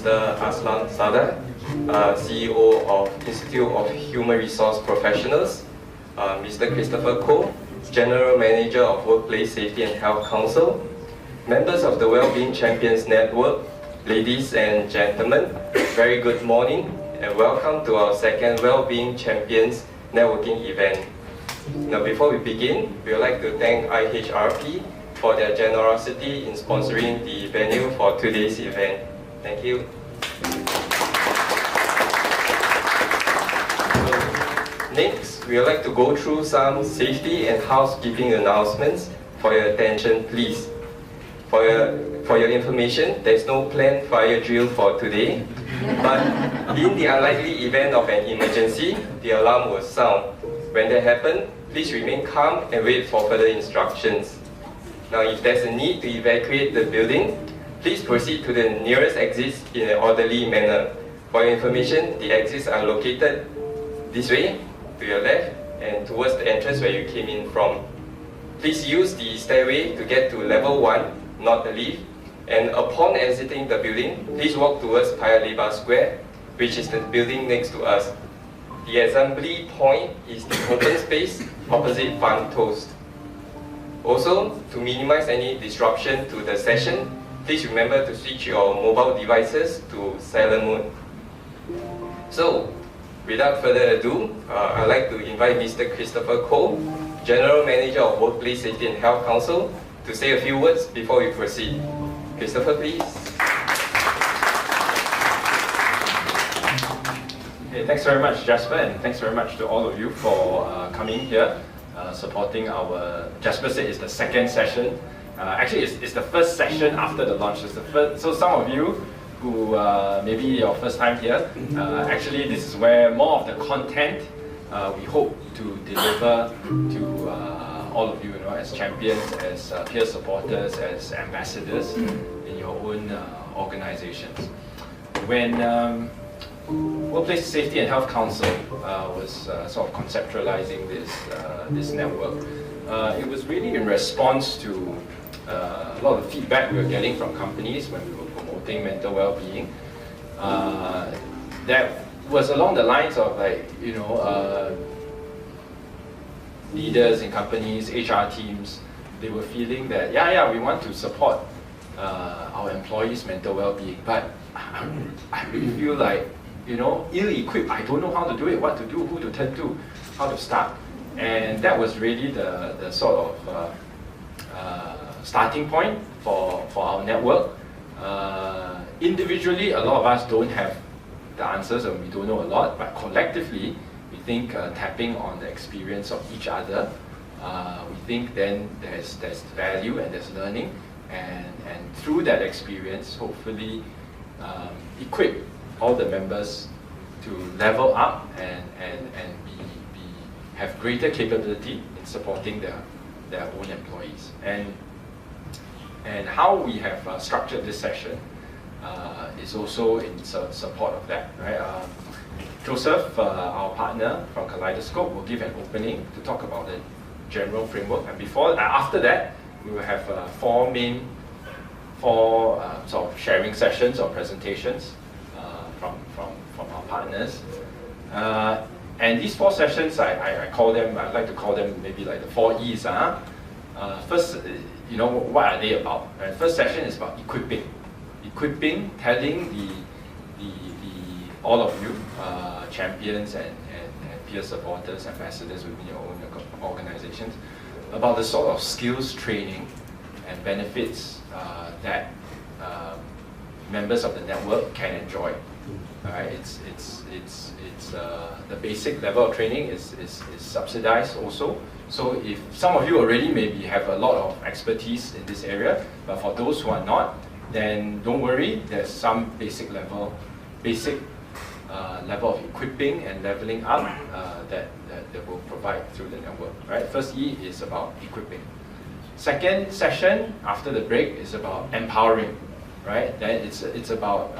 Mr. Aslan Sadat, CEO of Institute of Human Resource Professionals, Mr. Christopher Koh, General Manager of Workplace Safety and Health Council, members of the Wellbeing Champions Network, ladies and gentlemen, very good morning and welcome to our second Wellbeing Champions networking event. Now, before we begin, we would like to thank IHRP for their generosity in sponsoring the venue for today's event. Thank you. So, next, we would like to go through some safety and housekeeping announcements. For your attention, please. For your information, there is no planned fire drill for today, but in the unlikely event of an emergency, the alarm will sound. When that happens, please remain calm and wait for further instructions. Now, if there's a need to evacuate the building, please proceed to the nearest exits in an orderly manner. For your information, the exits are located this way, to your left, and towards the entrance where you came in from. Please use the stairway to get to level 1, not the lift. And upon exiting the building, please walk towards Paya Lebar Square, which is the building next to us. The assembly point is the open space opposite Fun Toast. Also, to minimize any disruption to the session, please remember to switch your mobile devices to silent mode. So, without further ado, I'd like to invite Mr. Christopher Koh, General Manager of Workplace Safety and Health Council, to say a few words before we proceed. Christopher, please. Okay, thanks very much, Jasper, and thanks very much to all of you for coming here, supporting our. Jasper said it's the second session. Actually, it's the first session after the launch. It's the first, so some of you who maybe your first time here, actually this is where more of the content we hope to deliver to all of you, as champions, as peer supporters, as ambassadors in your own organizations. When Workplace Safety and Health Council was sort of conceptualizing this network, it was really in response to a lot of feedback we were getting from companies when we were promoting mental well-being. That was along the lines of leaders in companies, HR teams, they were feeling that, we want to support our employees' mental well-being, but I really feel like, ill-equipped. I don't know how to do it, what to do, who to turn to, how to start. And that was really the sort of starting point for our network. Individually, a lot of us don't have the answers and we don't know a lot, but collectively, we think tapping on the experience of each other, we think then there's value and there's learning, and through that experience, hopefully equip all the members to level up and have greater capability in supporting their own employees. And how we have structured this session is also in support of that, right? Joseph, our partner from Kaleidoscope, will give an opening to talk about the general framework, and after that, we will have four sort of sharing sessions or presentations from our partners. And these 4 sessions, I like to call them maybe like the 4 E's. First, what are they about? Right? First session is about equipping, telling all of you, champions and peer supporters, ambassadors within your own organizations, about the sort of skills training and benefits that members of the network can enjoy. Right? The basic level of training is subsidized also. So if some of you already maybe have a lot of expertise in this area, but for those who are not, then don't worry. There's some basic level of equipping and leveling up that will provide through the network. Right? First E is about equipping. Second session after the break is about empowering. Right? Then it's about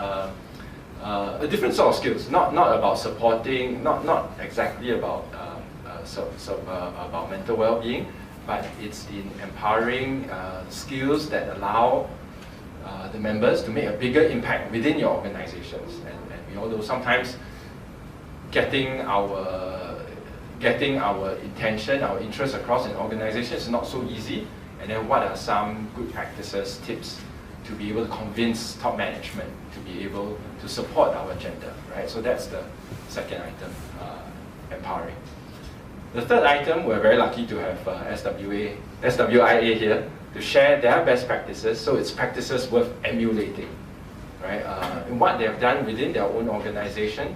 a different sort of skills, not about supporting, not exactly about about mental well-being, but it's in empowering skills that allow the members to make a bigger impact within your organizations. And we all know sometimes getting our intention, our interest across an organization is not so easy. And then what are some good practices, tips to be able to convince top management to be able to support our agenda, right? So that's the second item, empowering. The third item, we're very lucky to have SWIA here to share their best practices, so it's practices worth emulating, right? And what they have done within their own organization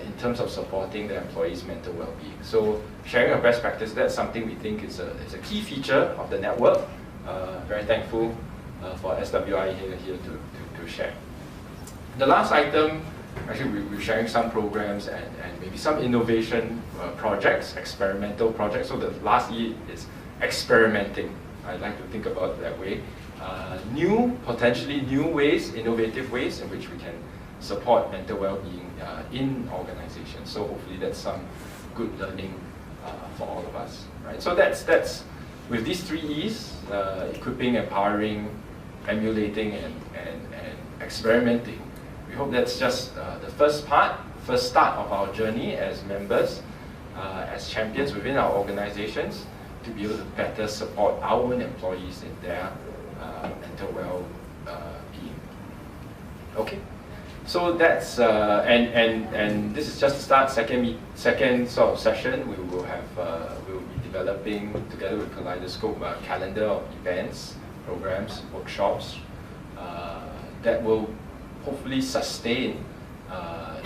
in terms of supporting their employees' mental well-being. So sharing of best practice, that's something we think is a key feature of the network. Very thankful for SWI here to share. The last item, actually we're sharing some programs and maybe some innovation projects, experimental projects. So the last E is experimenting. I'd like to think about it that way. Potentially new ways, innovative ways in which we can support mental well-being in organizations. So hopefully that's some good learning for all of us, right? So that's with these three E's, equipping, empowering, emulating, and experimenting. We hope that's just the first start of our journey as members, as champions within our organizations, to be able to better support our own employees in their mental well-being. Okay, so that's and this is just the start. Second sort of session, we will be developing together with Kaleidoscope a calendar of events, programs, workshops that will hopefully sustain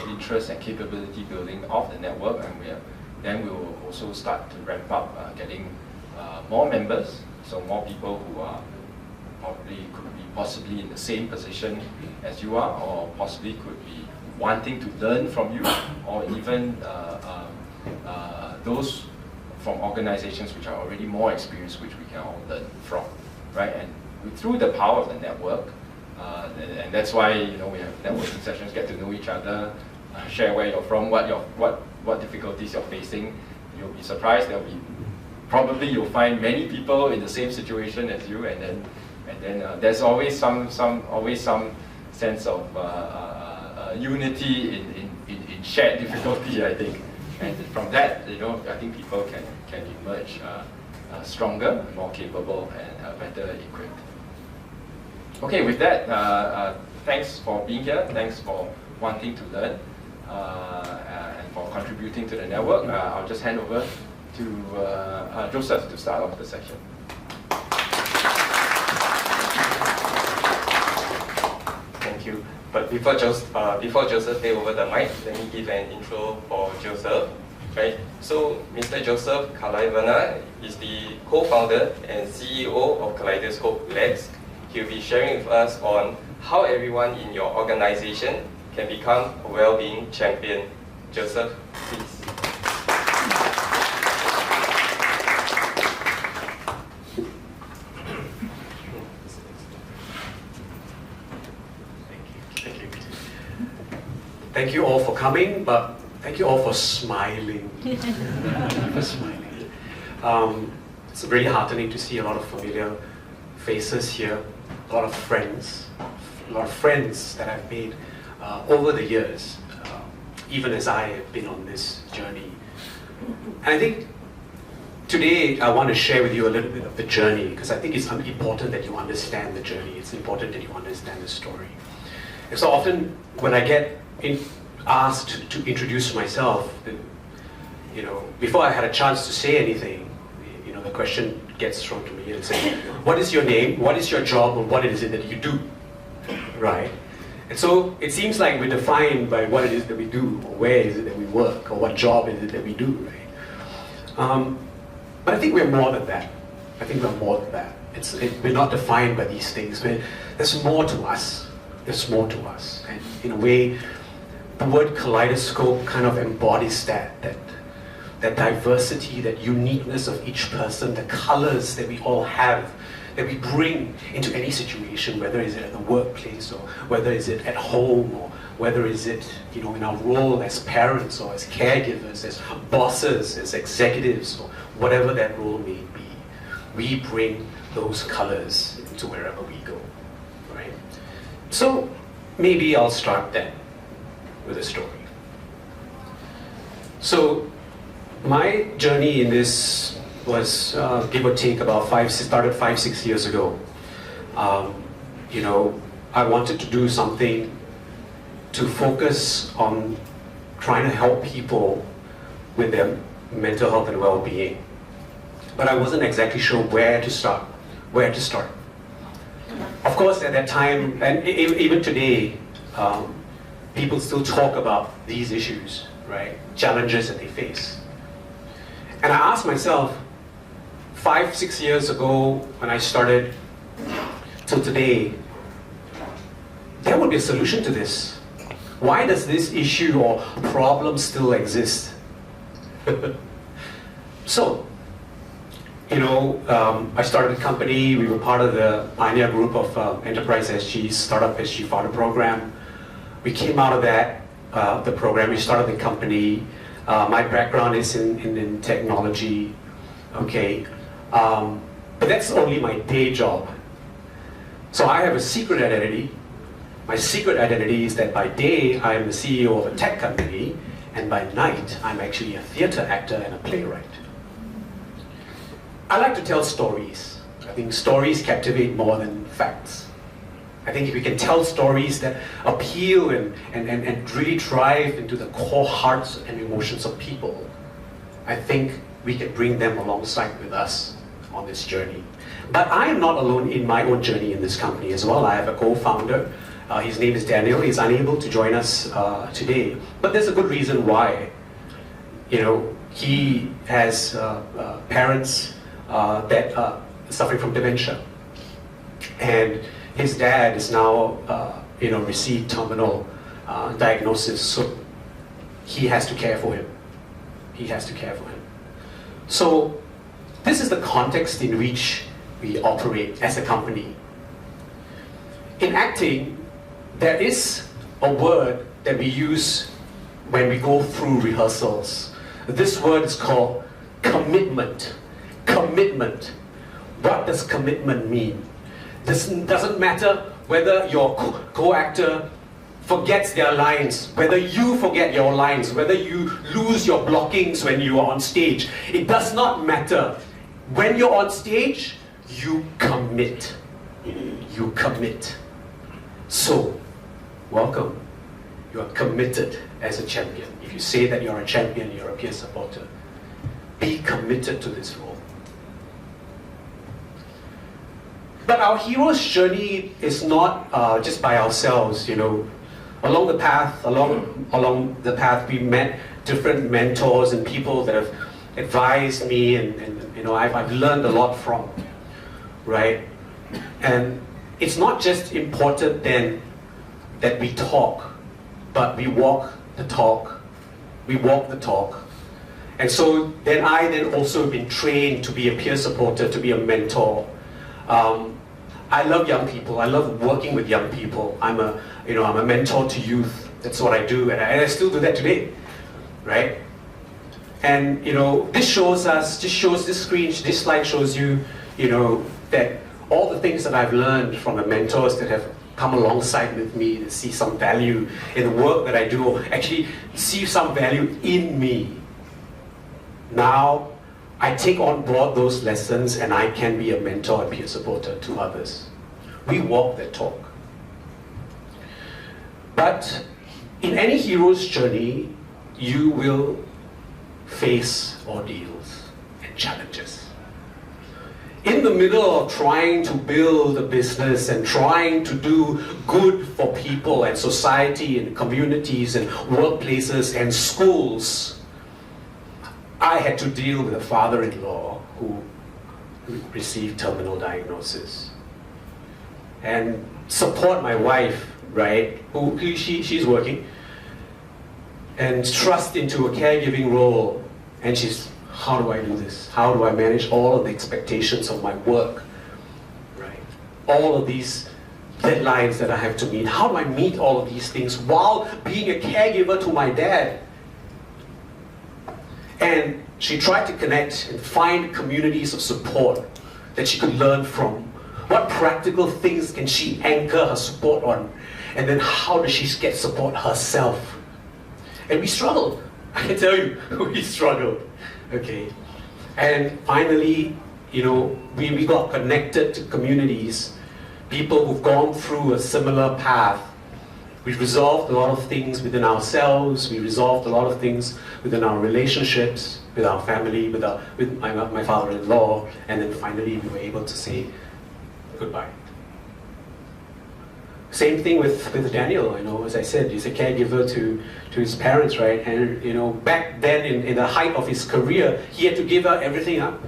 interest and capability building of the network, and then we will also start to ramp up getting more members, so more people who are possibly in the same position as you are, or possibly could be wanting to learn from you, or even those from organizations which are already more experienced, which we can all learn from, right? And through the power of the network, and that's why we have networking sessions, get to know each other, share where you're from, what difficulties you're facing. You'll be surprised. Probably you'll find many people in the same situation as you, and then there's always some sense of unity in shared difficulty, I think. And from that, I think people can emerge stronger, more capable, and better equipped. Okay, with that, thanks for being here. Thanks for wanting to learn and for contributing to the network. I'll just hand over to Joseph to start off the session. Thank you. But before Joseph take over the mic, let me give an intro for Joseph. Right. So Mr. Joseph Kalaivanar is the co-founder and CEO of Kaleidoscope Labs. He'll be sharing with us on how everyone in your organization can become a well-being champion. Joseph, please. Thank you all for coming, but thank you all for smiling. For smiling. It's really heartening to see a lot of familiar faces here, a lot of friends that I've made over the years, even as I have been on this journey. And I think today I want to share with you a little bit of the journey, because I think it's important that you understand the journey. It's important that you understand the story. And so often when I get asked to introduce myself, before I had a chance to say anything, the question gets thrown to me and says, what is your name, what is your job, and what is it that you do, right? And so it seems like we're defined by what it is that we do, or where is it that we work, or what job is it that we do, right? But I think we're more than that. I think we're more than that. We're not defined by these things. There's more to us. There's more to us. And in a way, the word kaleidoscope kind of embodies that diversity, that uniqueness of each person, the colors that we all have, that we bring into any situation, whether it's at the workplace, or whether it's at home, or whether it's in our role as parents, or as caregivers, as bosses, as executives, or whatever that role may be. We bring those colors into wherever we go. right? So maybe I'll start then with a story. So my journey in this was give or take about started 5-6 years ago. You know, I wanted to do something to focus on trying to help people with their mental health and well-being. But I wasn't exactly sure where to start. Of course, at that time, and even today, people still talk about these issues, right? Challenges that they face. And I asked myself, 5-6 years ago when I started, till today, there would be a solution to this. Why does this issue or problem still exist? So, you know, I started a company. We were part of the pioneer group of Enterprise SG's Startup SG Founder Program. We came out of that, the program. We started the company. My background is in technology, okay? But that's only my day job. So I have a secret identity. My secret identity is that by day, I'm the CEO of a tech company, and by night, I'm actually a theater actor and a playwright. I like to tell stories. I think stories captivate more than facts. I think if we can tell stories that appeal and really drive into the core hearts and emotions of people, I think we can bring them alongside with us on this journey. But I am not alone in my own journey in this company as well. I have a co-founder. His name is Daniel. He's unable to join us today. But there's a good reason why. You know, he has parents that are suffering from dementia. And his dad is now, you know, received terminal diagnosis. So he has to care for him. He has to care for him. So this is the context in which we operate as a company. In acting, there is a word that we use when we go through rehearsals. This word is called commitment. Commitment. What does commitment mean? This doesn't matter whether your co-actor forgets their lines, whether you forget your lines, whether you lose your blockings when you are on stage. It does not matter. When you're on stage, you commit. You commit. So, welcome. You are committed as a champion. If you say that you're a champion, you're a peer supporter. Be committed to this role. But our hero's journey is not just by ourselves, you know. Along the path, we met different mentors and people that have advised me, and you know, I've learned a lot from, right? And it's not just important then that we talk, but we walk the talk. We walk the talk. And so then I also have been trained to be a peer supporter, to be a mentor. I love young people. I love working with young people. I'm a mentor to youth. That's what I do, and I still do that today, right? And you know, this slide shows you, you know, that all the things that I've learned from the mentors that have come alongside with me, to see some value in the work that I do, actually see some value in me. Now, I take on board those lessons and I can be a mentor and peer supporter to others. We walk that talk. But in any hero's journey, you will face ordeals and challenges. In the middle of trying to build a business and trying to do good for people and society and communities and workplaces and schools, I had to deal with a father-in-law who received terminal diagnosis. And support my wife, right, she's working, and thrust into a caregiving role. And she's, how do I do this? How do I manage all of the expectations of my work, right? All of these deadlines that I have to meet. How do I meet all of these things while being a caregiver to my dad? And she tried to connect and find communities of support that she could learn from, What practical things can she anchor her support on? And then how does she get support herself? And we struggled. I can tell you, we struggled. Okay. And finally, you know, we got connected to communities, people who've gone through a similar path. We resolved a lot of things within ourselves. We resolved a lot of things within our relationships, with our family, with my father-in-law, and then finally we were able to say goodbye. Same thing with Daniel, you know, as I said, he's a caregiver to his parents, right? And, you know, back then in the height of his career, he had to give up everything up.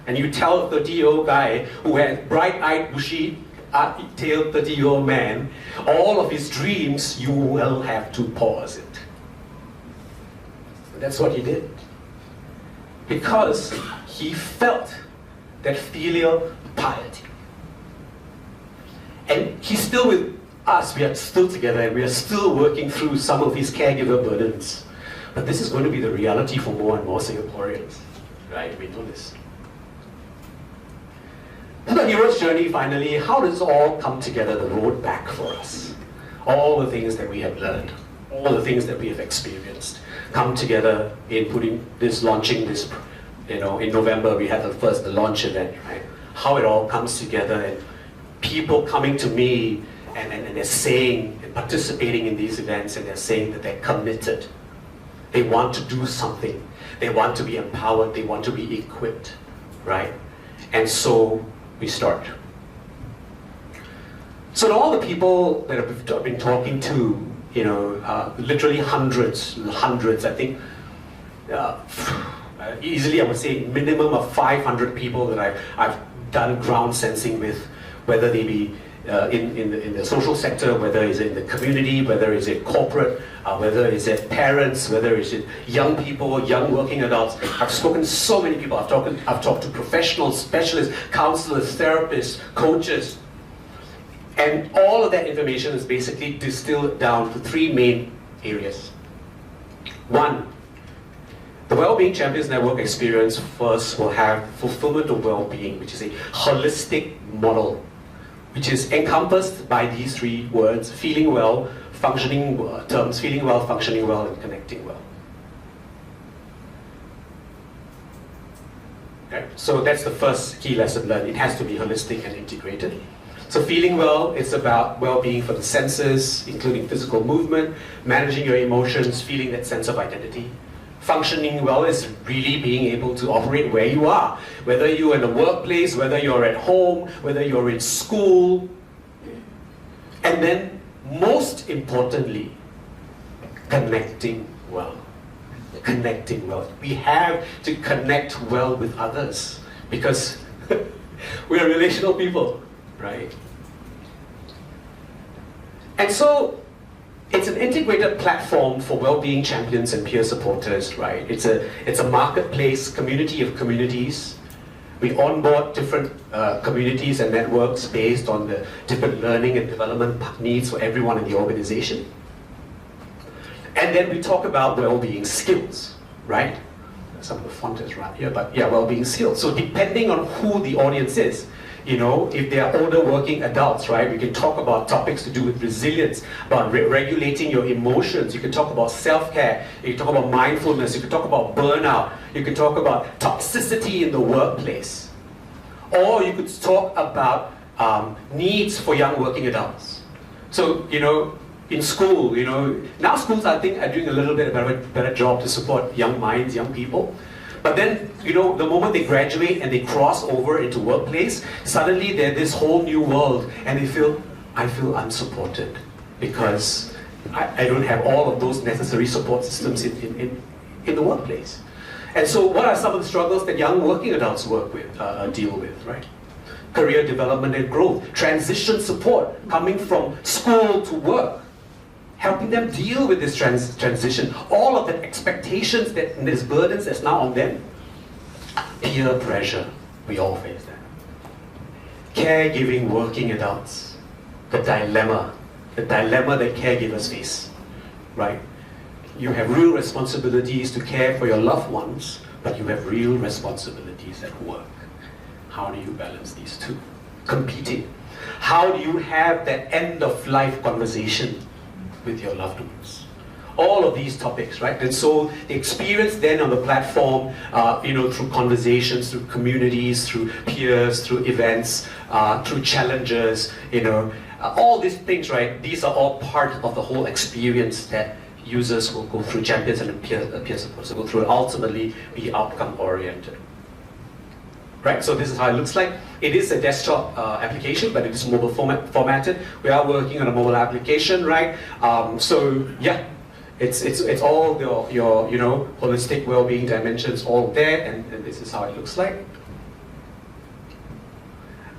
And you tell a 30-year-old guy who had bright-eyed, bushy-tailed 30-year-old man, all of his dreams, you will have to pause it. And that's what he did. Because he felt that filial piety. And he's still with us, we are still together, and we are still working through some of these caregiver burdens. But this is going to be the reality for more and more Singaporeans, right? We know this. So the hero's journey, finally, how does it all come together, the road back for us? All the things that we have learned, all the things that we have experienced, come together in launching this, you know, in November we had the launch event, right? How it all comes together, and people coming to me and they're saying and participating in these events, and they're saying that they're committed. They want to do something. They want to be empowered. They want to be equipped, right? And so we start. So to all the people that I've been talking to, you know, literally hundreds, I think, easily I would say minimum of 500 people that I've done ground sensing with, whether they be in the social sector, whether it's in the community, whether it's in corporate, whether it's in parents, whether it's in young people, young working adults. I've spoken to so many people. I've talked to professionals, specialists, counselors, therapists, coaches. And all of that information is basically distilled down to three main areas. One, the Wellbeing Champions Network experience first will have fulfillment of well-being, which is a holistic model, which is encompassed by these three words: feeling well, functioning terms, feeling well, functioning well, and connecting well. Okay? So that's the first key lesson learned. It has to be holistic and integrated. So feeling well is about well-being for the senses, including physical movement, managing your emotions, feeling that sense of identity. Functioning well is really being able to operate where you are, whether you're in a workplace, whether you're at home, whether you're in school. And then, most importantly, connecting well. Connecting well. We have to connect well with others because we're relational people, right? And so, it's an integrated platform for well-being champions and peer supporters, right? It's a marketplace, community of communities. We onboard different communities and networks based on the different learning and development needs for everyone in the organization. And then we talk about well-being skills, right? Some of the font is right here, but yeah, well-being skills. So depending on who the audience is, you know, if they are older working adults, right, we can talk about topics to do with resilience, about regulating your emotions. You can talk about self-care. You can talk about mindfulness. You can talk about burnout. You can talk about toxicity in the workplace. Or you could talk about needs for young working adults. So, you know, in school, you know, now schools, I think, are doing a little bit of a better job to support young minds, young people. But then, you know, the moment they graduate and they cross over into workplace, suddenly they're this whole new world, and they feel, I feel unsupported because I don't have all of those necessary support systems in the workplace. And so what are some of the struggles that young working adults deal with, right? Career development and growth, transition support, coming from school to work, helping them deal with this transition, all of the expectations and these burdens that's now on them. Peer pressure, we all face that. Caregiving working adults, the dilemma that caregivers face, right? You have real responsibilities to care for your loved ones, but you have real responsibilities at work. How do you balance these two? competing? How do you have that end-of-life conversation with your loved ones? All of these topics, right? And so the experience then on the platform, through conversations, through communities, through peers, through events, through challenges, all these things, right? These are all part of the whole experience that users will go through, champions and peer supports will go through, and ultimately be outcome-oriented. Right, so this is how it looks like. It is a desktop application, but it is mobile formatted. We are working on a mobile application, right? So yeah, it's all your holistic well-being dimensions all there, and this is how it looks like.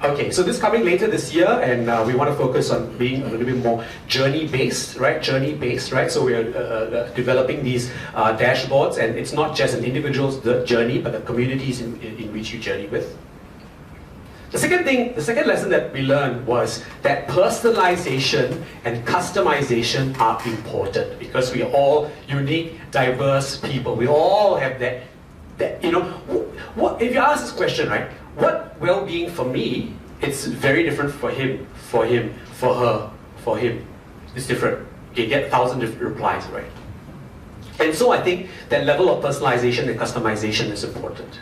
Okay, so this is coming later this year, and we want to focus on being a little bit more journey-based, right? Journey-based, right? So we are developing these dashboards, and it's not just an individual's journey, but the communities in which you journey with. The second lesson that we learned was that personalization and customization are important, because we are all unique, diverse people. We all have that what if you ask this question, right? What well-being for me, it's very different for him, for her, for him. It's different. You get 1,000 different replies, right? And so I think that level of personalization and customization is important.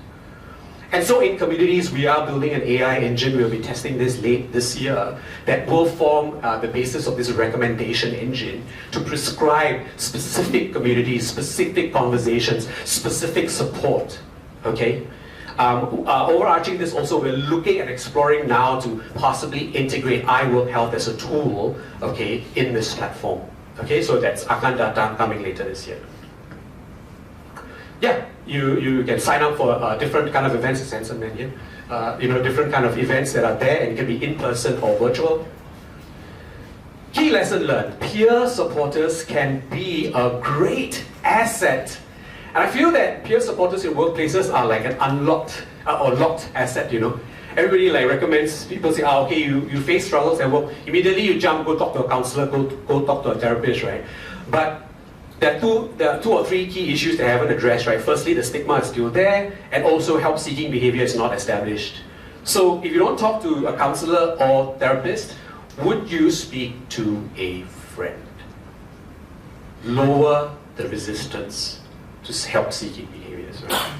And so in communities, we are building an AI engine. We'll be testing this late this year that will form the basis of this recommendation engine to prescribe specific communities, specific conversations, specific support, okay? Overarching this also, we're looking and exploring now to possibly integrate iWork Health as a tool, okay, in this platform. Okay, so that's akan datang coming later this year. Yeah, you can sign up for different kind of events, it's handsome man here. Different kind of events that are there, and it can be in person or virtual. Key lesson learned: peer supporters can be a great asset. And I feel that peer supporters in workplaces are like an unlocked or locked asset, Everybody recommends, people say, okay, you face struggles at work, immediately you jump, go talk to a counselor, go talk to a therapist, right? But there are two or three key issues that I haven't addressed, right? Firstly, the stigma is still there, and also help-seeking behavior is not established. So if you don't talk to a counselor or therapist, would you speak to a friend? Lower the resistance to help-seeking behaviors, right?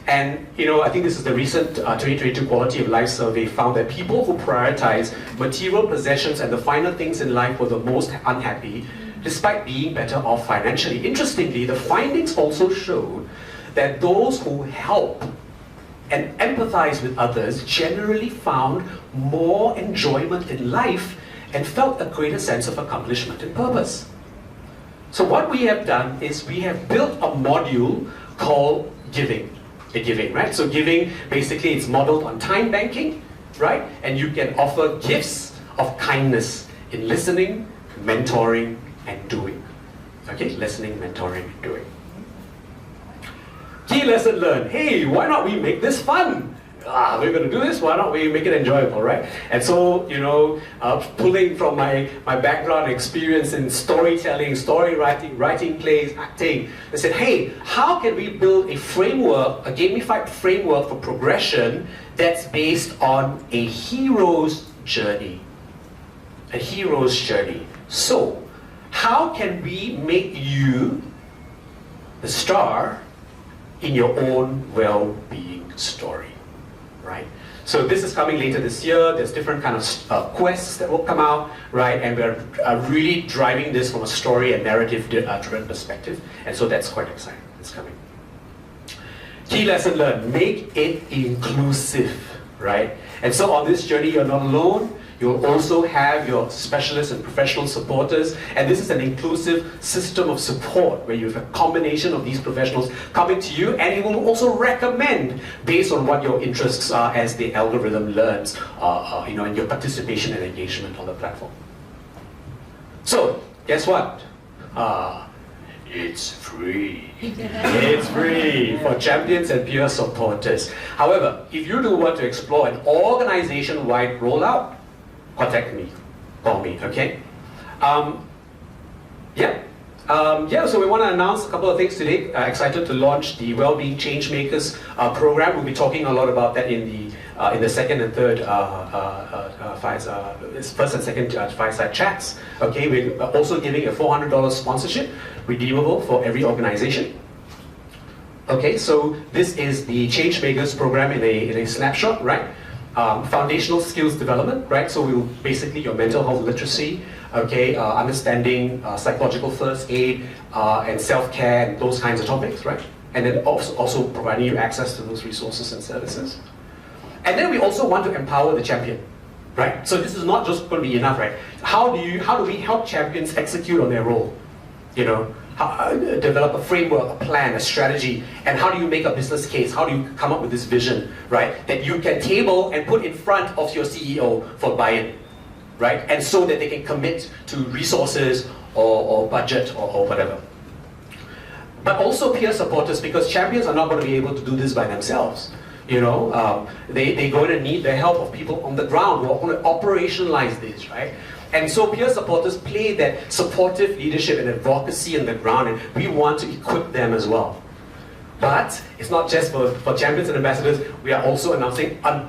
And I think this is the recent 2022 Quality of Life survey found that people who prioritize material possessions and the finer things in life were the most unhappy, despite being better off financially. Interestingly, the findings also showed that those who help and empathize with others generally found more enjoyment in life and felt a greater sense of accomplishment and purpose. So what we have done is we have built a module called Giving, right? So Giving, basically it's modeled on time banking, right? And you can offer gifts of kindness in listening, mentoring, and doing. Okay, listening, mentoring, and doing. Key lesson learned: hey, why not we make this fun? We're going to do this, why not we make it enjoyable, right? And so, pulling from my background experience in storytelling, story writing, writing plays, acting, I said, hey, how can we build a framework, a gamified framework for progression that's based on a hero's journey? A hero's journey. So, how can we make you the star in your own well-being story, right? So this is coming later this year. There's different kind of quests that will come out, right? And we're really driving this from a story and narrative-driven perspective. And so that's quite exciting. It's coming. Key lesson learned: make it inclusive, right? And so on this journey, you're not alone. You'll also have your specialists and professional supporters, and this is an inclusive system of support where you have a combination of these professionals coming to you, and it will also recommend based on what your interests are as the algorithm learns, and your participation and engagement on the platform. So, guess what? It's free. It's free for champions and peer supporters. However, if you do want to explore an organization-wide rollout, contact me, call me, okay? So we want to announce a couple of things today. Excited to launch the Wellbeing Changemakers program. We'll be talking a lot about that in the in the second and third first and second fireside chats. Okay, we're also giving a $400 sponsorship, redeemable for every organization. Okay, so this is the Change Makers program in a snapshot, right? Foundational skills development, right? So we'll basically your mental health literacy, okay, understanding psychological first aid and self-care and those kinds of topics, right? And then also providing you access to those resources and services. And then we also want to empower the champion, right? So this is not just going to be enough, right? How do we help champions execute on their role? You know, develop a framework, a plan, a strategy, and how do you make a business case? How do you come up with this vision, right? That you can table and put in front of your CEO for buy-in, right? And so that they can commit to resources or budget or whatever. But also peer supporters, because champions are not going to be able to do this by themselves. You know, they're going to need the help of people on the ground who are going to operationalize this, right? And so peer supporters play that supportive leadership and advocacy on the ground, and we want to equip them as well. But it's not just for champions and ambassadors. We are also announcing a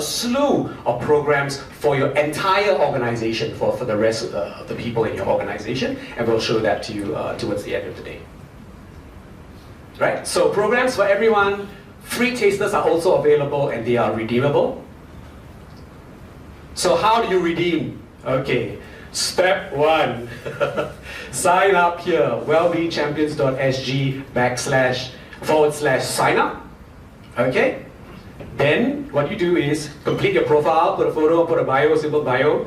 slew of programs for your entire organization, for the rest of the people in your organization, and we'll show that to you towards the end of the day. Right, so programs for everyone. Free tasters are also available and they are redeemable. So how do you redeem? Okay, step 1. Sign up here, wellbeingchampions.sg//sign up. Okay, then what you do is complete your profile, put a photo, put a bio, simple bio.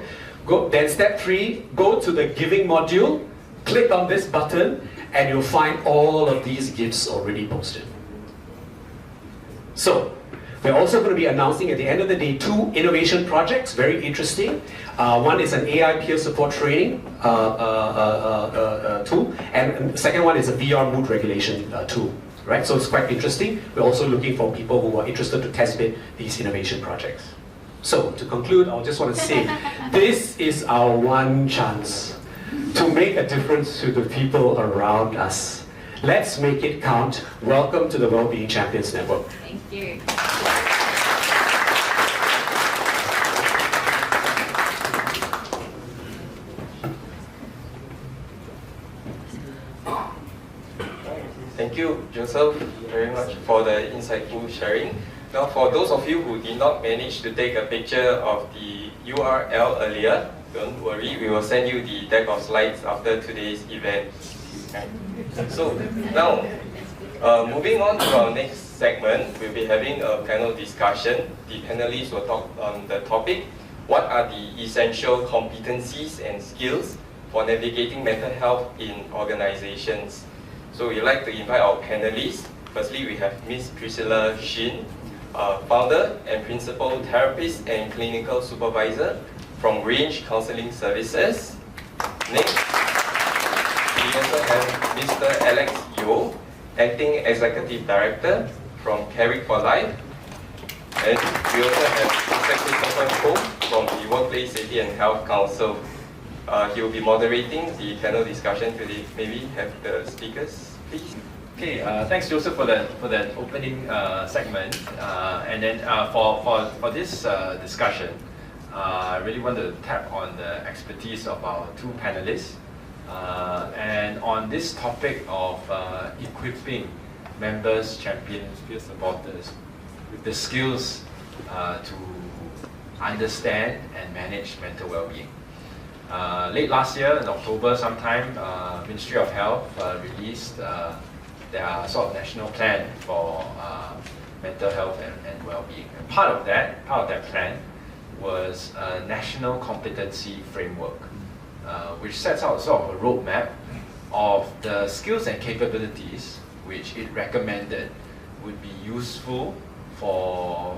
Then step 3, go to the giving module, click on this button, and you'll find all of these gifts already posted. So, we're also going to be announcing at the end of the day 2 innovation projects, very interesting. One is an AI peer support training tool, and the second one is a VR mood regulation tool. Right? So it's quite interesting. We're also looking for people who are interested to test bid these innovation projects. So, to conclude, I just want to say, this is our one chance to make a difference to the people around us. Let's make it count. Welcome to the Wellbeing Champions Network. Thank you. Thank you, Joseph, very much for the insightful sharing. Now, for those of you who did not manage to take a picture of the URL earlier, don't worry, we will send you the deck of slides after today's event. Right. So, now, moving on to our next segment, we'll be having a panel discussion. The panelists will talk on the topic, what are the essential competencies and skills for navigating mental health in organizations? So we'd like to invite our panelists. Firstly, we have Ms. Priscilla Shin, founder and principal therapist and clinical supervisor from Range Counselling Services. Next, we also have Mr. Alex Yeo, acting executive director from Caring for Life. And we also have Mr. Christopher Koh from the Workplace Safety and Health Council. He will be moderating the panel discussion today. Maybe have the speakers, please. Okay, thanks Joseph for that opening segment. And then for this discussion, I really want to tap on the expertise of our 2 panelists. And on this topic of equipping members, champions, peer supporters with the skills to understand and manage mental well-being. Late last year, in October sometime, Ministry of Health released their sort of national plan for mental health and well-being. And part of that plan was a national competency framework, which sets out sort of a roadmap of the skills and capabilities which it recommended would be useful for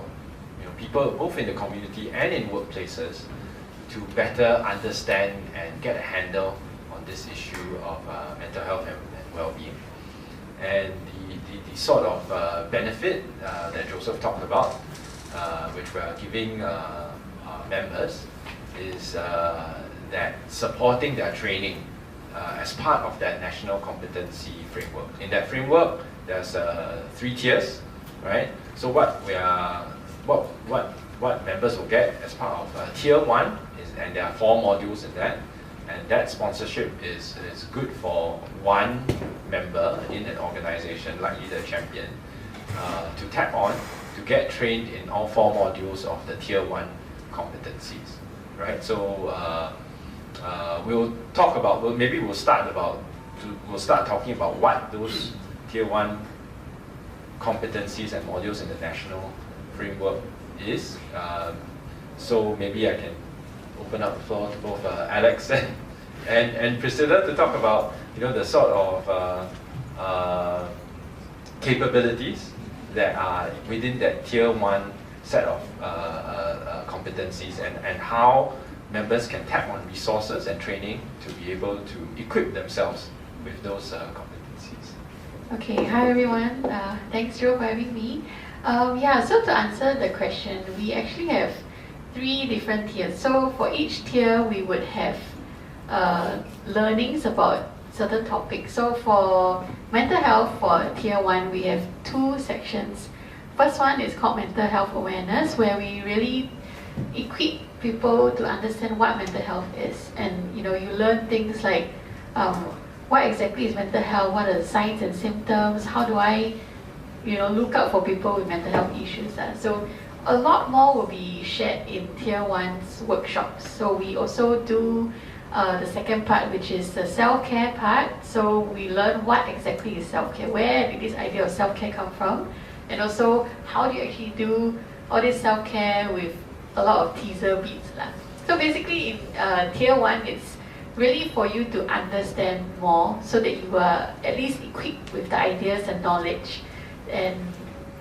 people both in the community and in workplaces to better understand and get a handle on this issue of mental health and well-being. And the sort of benefit that Joseph talked about, which we are giving members, is that supporting their training as part of that national competency framework. In that framework, there's 3 tiers, right? So what we are what members will get as part of Tier 1, and there are 4 modules in that, and that sponsorship is good for one member in an organization, likely the champion, to tap on to get trained in all 4 modules of the Tier 1 competencies, right? So we'll talk about, maybe we'll start talking about what those Tier 1 competencies and modules in the national framework is. So maybe I can open up the floor to both Alex and Priscilla to talk about the sort of capabilities that are within that Tier 1 set of competencies, and how members can tap on resources and training to be able to equip themselves with those competencies. Okay, hi everyone. Thanks Joe for having me. Yeah, so to answer the question, we actually have 3 different tiers. So for each tier, we would have learnings about certain topics. So for mental health, for Tier 1, we have 2 sections. First one is called mental health awareness, where we really equip people to understand what mental health is. And you learn things like what exactly is mental health, what are the signs and symptoms, how do I look out for people with mental health issues. So a lot more will be shared in Tier 1's workshops. So we also do the second part, which is the self-care part. So we learn what exactly is self-care, where did this idea of self-care come from, and also how do you actually do all this self-care with a lot of teaser beats. So basically in Tier 1, it's really for you to understand more so that you are at least equipped with the ideas and knowledge. And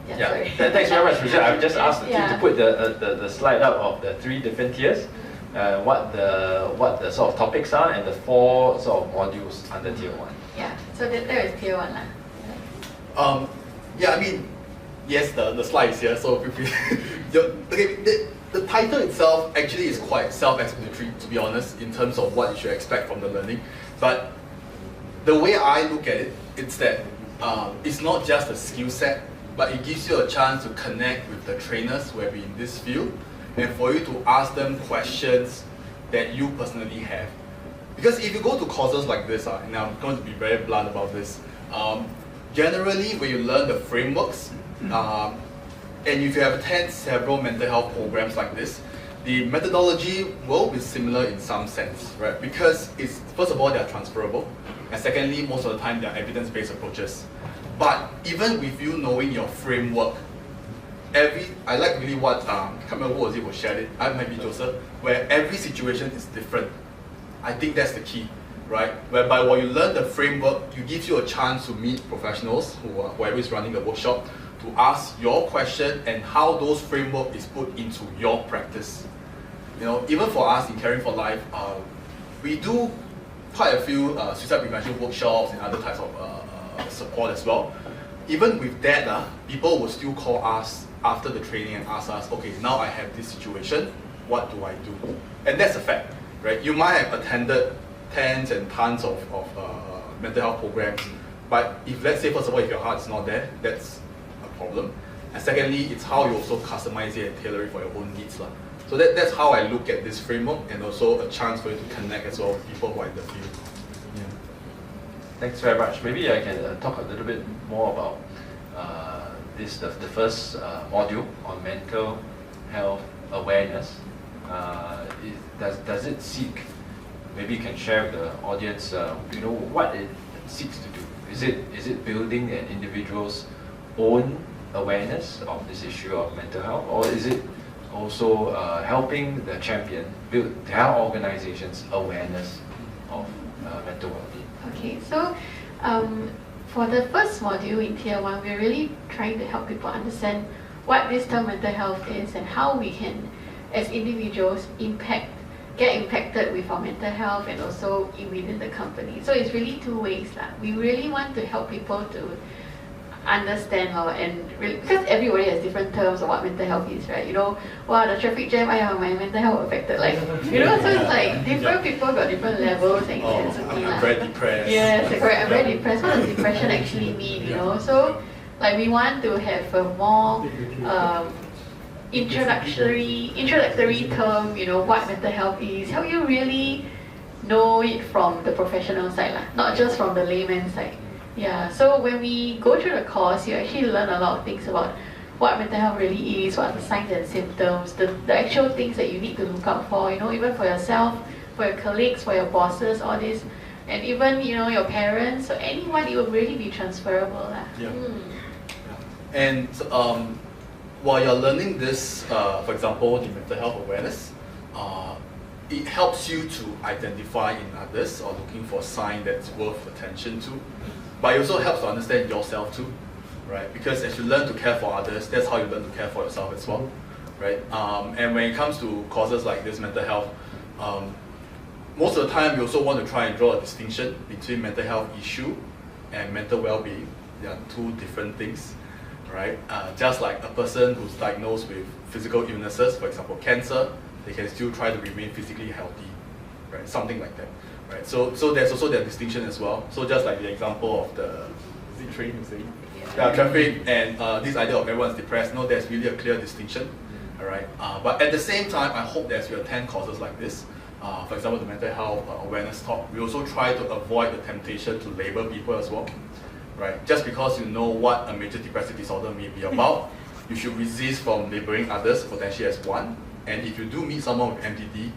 thanks very much, Priscilla. I've just asked the team to put the slide up of the 3 different tiers, what the sort of topics are, and the 4 sort of modules under Tier 1. Yeah, so there is Tier 1. Yeah, I mean, yes, the slide is here, so feel free. The title itself actually is quite self-explanatory, to be honest, in terms of what you should expect from the learning. But the way I look at it, it's that it's not just a skill set, but it gives you a chance to connect with the trainers who have been in this field, and for you to ask them questions that you personally have. Because if you go to courses like this, and I'm going to be very blunt about this, generally when you learn the frameworks, and if you have attended several mental health programs like this, the methodology will be similar in some sense, right? Because it's, first of all, they're transferable, and secondly, most of the time, they're evidence-based approaches. But even with you knowing your framework, I like really what, I can't remember who was it who shared it, I might be Joseph, where every situation is different. I think that's the key, right? Whereby when you learn the framework, it gives you a chance to meet professionals, whoever is running the workshop, to ask your question and how those framework is put into your practice. Even for us in Caring for Life, we do quite a few suicide prevention workshops and other types of support as well. Even with that, people will still call us after the training and ask us, okay, now I have this situation, what do I do? And that's a fact, right? You might have attended tens and tons of mental health programs, but if, let's say, first of all, if your heart is not there, that's problem. And secondly, it's how you also customize it and tailor it for your own needs. So that's how I look at this framework, and also a chance for you to connect as well with people who are in the field. Yeah. Thanks very much. Maybe I can talk a little bit more about the first module on mental health awareness. Does it seek, maybe you can share with the audience, what it seeks to do? Is it building an individual's own awareness of this issue of mental health, or is it also helping the champion build their organization's awareness of mental well-being? Okay, so for the first module in Tier 1, we're really trying to help people understand what this term mental health is and how we can, as individuals, get impacted with our mental health and also within the company. So it's really 2 ways. We really want to help people to understand because everybody has different terms of what mental health is, right? The traffic jam, my mental health affected. So it's like different people got different levels and intensity. I'm very depressed. Yes, correct. I'm very depressed. What does depression actually mean? So we want to have a more introductory term, what mental health is, help you really know it from the professional side, not just from the layman side. Yeah, so when we go through the course, you actually learn a lot of things about what mental health really is, what are the signs and symptoms, the actual things that you need to look out for, even for yourself, for your colleagues, for your bosses, all this, and even, your parents, so anyone, it will really be transferable. Yeah. And while you're learning this, for example, the mental health awareness, it helps you to identify in others or looking for a sign that's worth attention to. But it also helps to understand yourself too, right? Because as you learn to care for others, that's how you learn to care for yourself as well, right? And when it comes to causes like this mental health, most of the time you also want to try and draw a distinction between mental health issue and mental well-being. They are two different things, right? Just like a person who's diagnosed with physical illnesses, for example, cancer, they can still try to remain physically healthy, right? Something like that, right? So there's also that distinction as well. So just like the example of the train, you say, traffic, and this idea of everyone's depressed. No, there's really a clear distinction, all right? But at the same time, I hope that as we attend courses like this, for example, the mental health awareness talk, we also try to avoid the temptation to label people as well, right? Just because you know what a major depressive disorder may be about, you should resist from labeling others potentially as one. And if you do meet someone with MDD,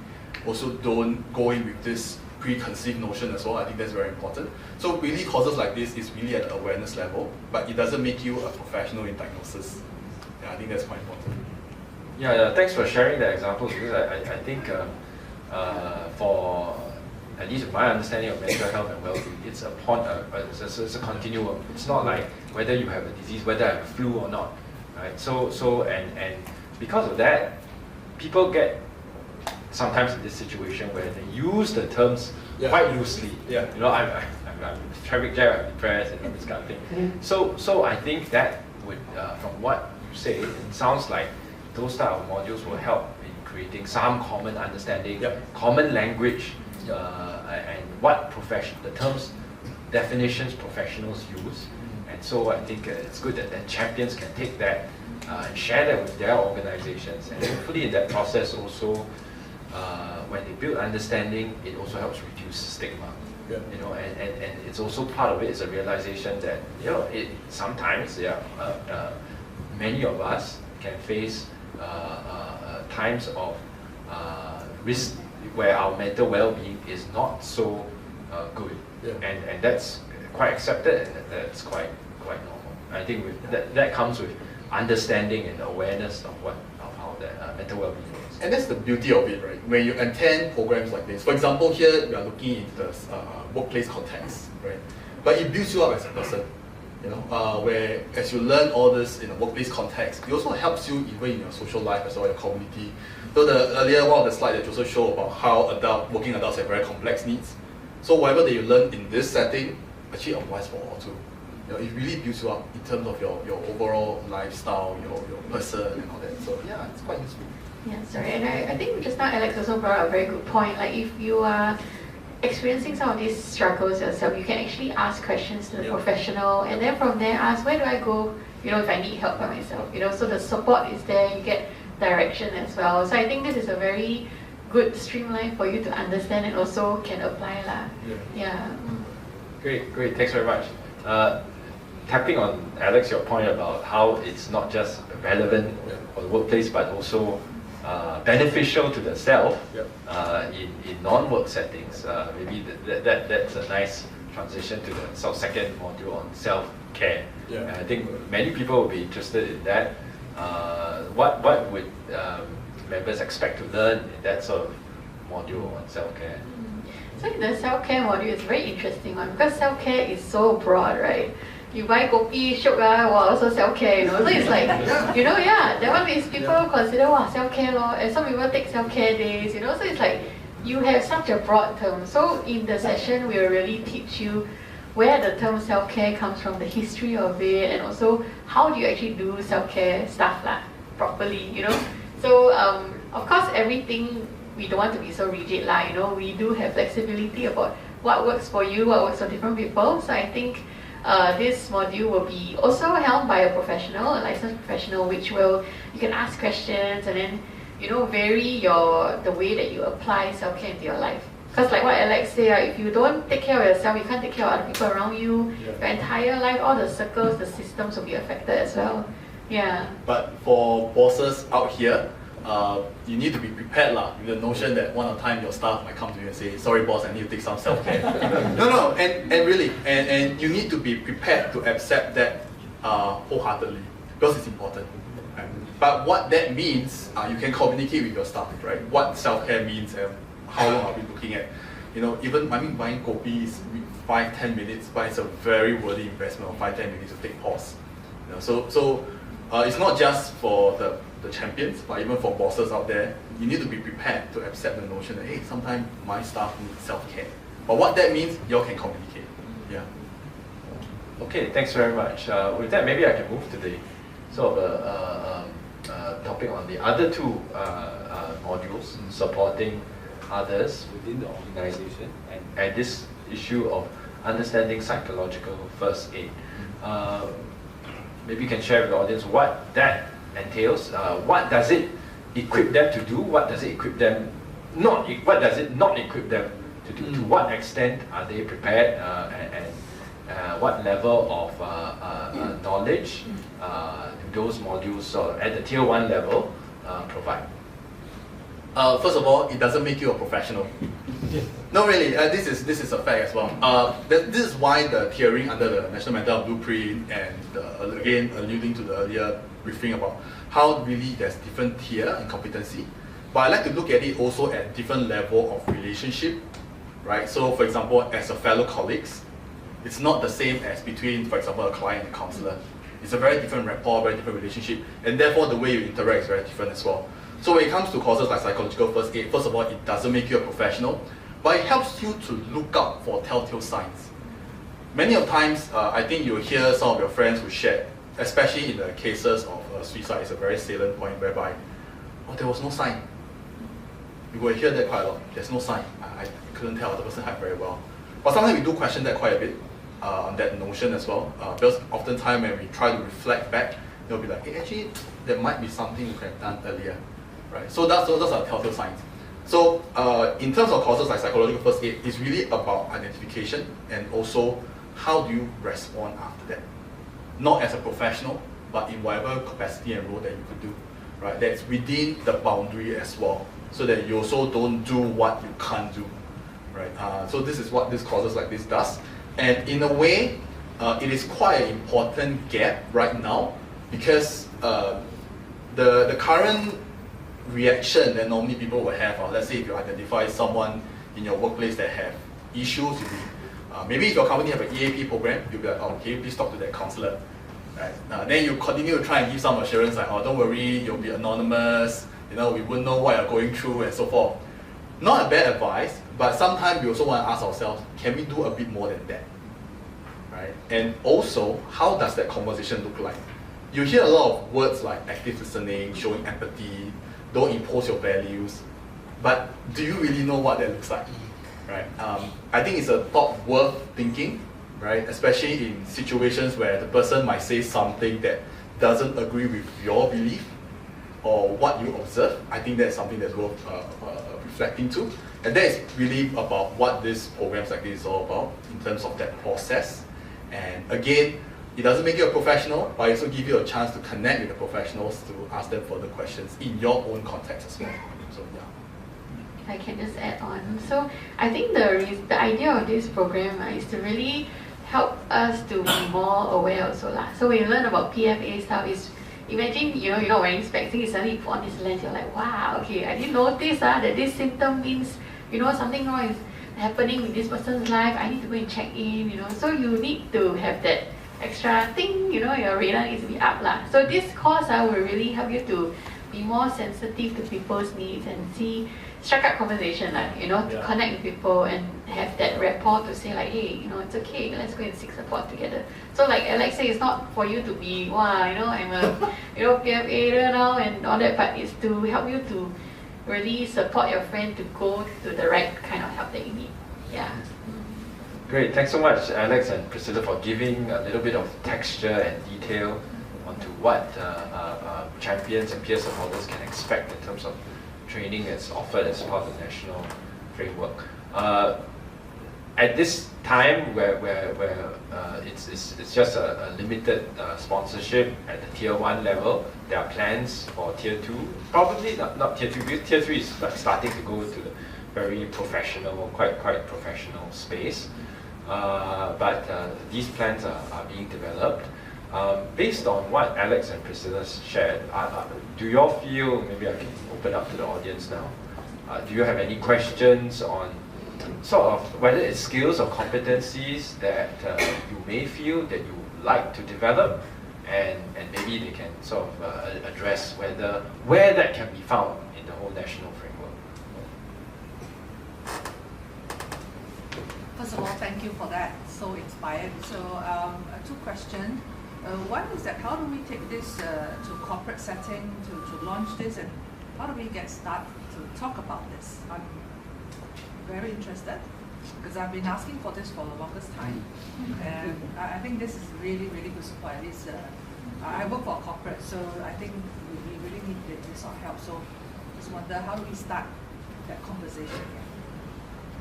also don't go in with this preconceived notion as well. I think that's very important. So really courses like this is really at the awareness level, but it doesn't make you a professional in diagnosis. Yeah, I think that's quite important. Yeah, thanks for sharing the examples, because I think for at least my understanding of mental health and well-being, it's a continuum. It's not like whether you have a disease, whether I have a flu or not, right? So and because of that, people get sometimes in this situation where they use the terms quite loosely. Yeah. I'm traffic jam, I'm depressed, and this kind of thing. So I think that would, from what you say, it sounds like those type of modules will help in creating some common understanding, common language, and what the terms, definitions professionals use. And so I think it's good that then champions can take that and share that with their organizations, and hopefully in that process also, when they build understanding, it also helps reduce stigma. And it's also part of it is a realization that sometimes many of us can face times of risk where our mental well-being is not so good, and that's quite accepted, and that's quite normal. I think that comes with understanding and awareness of how that mental well-being is. And that's the beauty of it, right? When you attend programs like this, for example, here we are looking into the workplace context, right? But it builds you up as a person, where as you learn all this in a workplace context, it also helps you even in your social life as well, your community. So earlier one of the slides that you also show about how working adults have very complex needs. So whatever that you learn in this setting actually applies for all too. It really builds you up in terms of your overall lifestyle, your person and all that. So yeah, it's quite useful. Yeah, sorry, and I think just now Alex also brought up a very good point. Like if you are experiencing some of these struggles yourself, you can actually ask questions to the professional, and then from there ask, where do I go, if I need help by myself, so the support is there, you get direction as well. So I think this is a very good streamline for you to understand and also can apply. Great, thanks very much. Tapping on Alex, your point about how it's not just relevant for the workplace, but also beneficial to the self in non-work settings. Maybe that's a nice transition to the second module on self-care. And I think many people will be interested in that. What would members expect to learn in that sort of module on self-care? So in the self-care module, it's a very interesting one because self-care is so broad, right? You buy kopi, shiok also self-care, So it's like, that one is people consider self-care and some people take self-care days, So it's like, you have such a broad term. So in the session, we'll really teach you where the term self-care comes from, the history of it, and also how do you actually do self-care stuff properly, So of course, everything, we don't want to be so rigid we do have flexibility about what works for you, what works for different people. So I think this module will be also held by a professional, a licensed professional, which will, you can ask questions and then, vary the way that you apply self-care into your life. Because like what Alex said, if you don't take care of yourself, you can't take care of other people around you. Your entire life, all the circles, the systems will be affected as well. Yeah. But for bosses out here, you need to be prepared with the notion that one of the time your staff might come to you and say, sorry boss, I need to take some self-care. No, and really, and you need to be prepared to accept that wholeheartedly, because it's important. Right? But what that means, you can communicate with your staff, right? What self-care means and how long are we looking at? Even buying kopi is 5-10 minutes, but it's a very worthy investment of 5-10 minutes to take pause. So it's not just for the champions, but even for bosses out there, you need to be prepared to accept the notion that, hey, sometimes my staff need self-care. But what that means, you all can communicate. Yeah. Okay, thanks very much. With that, maybe I can move to the sort of topic on the other two modules, supporting others within the organization, and this issue of understanding psychological first aid. Maybe you can share with the audience what that entails. What does it equip them to do? What does it equip them what does it not equip them to do? To what extent are they prepared, and what level of knowledge do those modules at the tier 1 level provide? First of all, it doesn't make you a professional. No, really, this is a fact as well. This is why the tiering under the National Mental Health Blueprint, and again alluding to the earlier briefing about how really there's different tier and competency. But I like to look at it also at different level of relationship, right? So for example, as a fellow colleagues, it's not the same as between, for example, a client and a counselor. It's a very different rapport, very different relationship, and therefore the way you interact is very different as well. So when it comes to courses like psychological first aid, first of all, it doesn't make you a professional, but it helps you to look out for telltale signs. Many of times, I think you'll hear some of your friends who shared, especially in the cases of suicide, it's a very salient point whereby, oh, there was no sign. You will hear that quite a lot. There's no sign. I couldn't tell the person had very well. But sometimes we do question that quite a bit, on that notion as well, because oftentimes when we try to reflect back, they'll be like, hey, actually, there might be something you could have done earlier. Right? So those are telltale signs. So in terms of courses like psychological first aid, it's really about identification and also how do you respond after that. Not as a professional, but in whatever capacity and role that you could do. Right? That's within the boundary as well, so that you also don't do what you can't do. Right? So this is what this courses like this does. And in a way, it is quite an important gap right now, because the current reaction that normally people will have, let's say if you identify someone in your workplace that have issues, maybe if your company have an EAP program, you'll be like, oh, okay, please talk to that counselor. Right? Then you continue to try and give some assurance like, oh, don't worry, you'll be anonymous, we won't know what you're going through and so forth. Not a bad advice, but sometimes we also want to ask ourselves, can we do a bit more than that? Right? And also, how does that conversation look like? You hear a lot of words like active listening, showing empathy, don't impose your values, but do you really know what that looks like? Right? I think it's a thought worth thinking, right? Especially in situations where the person might say something that doesn't agree with your belief or what you observe. I think that's something that's worth reflecting to, and that is really about what this programs like this is all about in terms of that process. And again, it doesn't make you a professional, but it also gives you a chance to connect with the professionals to ask them further questions in your own context as well. So yeah. I can just add on. So I think the idea of this program is to really help us to be more aware also lah. So when you learn about PFA stuff, is imagine you're not wearing specs, and suddenly you put on this lens, you're like, wow, okay, I didn't notice that this symptom means something wrong is happening with this person's life. I need to go and check in. So you need to have that extra thing, your radar needs to be up lah. So this course will really help you to be more sensitive to people's needs and strike up conversation, to connect with people and have that rapport to say like, hey, it's okay, let's go and seek support together. So like Alex said, it's not for you to be, wow, I'm a PFA now and all that, but it's to help you to really support your friend to go to the right kind of help that you need. Yeah. Great, thanks so much, Alex and Priscilla, for giving a little bit of texture and detail onto what champions and peer supporters can expect in terms of training that's offered as part of the national framework. At this time, where it's just a limited sponsorship at the Tier 1 level, there are plans for Tier 2, probably not Tier 2, because Tier 3 is like starting to go to the very professional, quite professional space. But these plans are being developed. Based on what Alex and Priscilla shared, do you all feel, maybe I can open up to the audience now, do you have any questions on sort of whether it's skills or competencies that you may feel that you would like to develop, and maybe they can sort of address where that can be found in the whole national framework? First of all, thank you for that. So inspired. So two questions. One is that how do we take this to corporate setting to launch this, and how do we get started to talk about this? I'm very interested because I've been asking for this for the longest time, and I think this is really good support. At least I work for a corporate, so I think we really need this sort of help. So just wonder, how do we start that conversation here?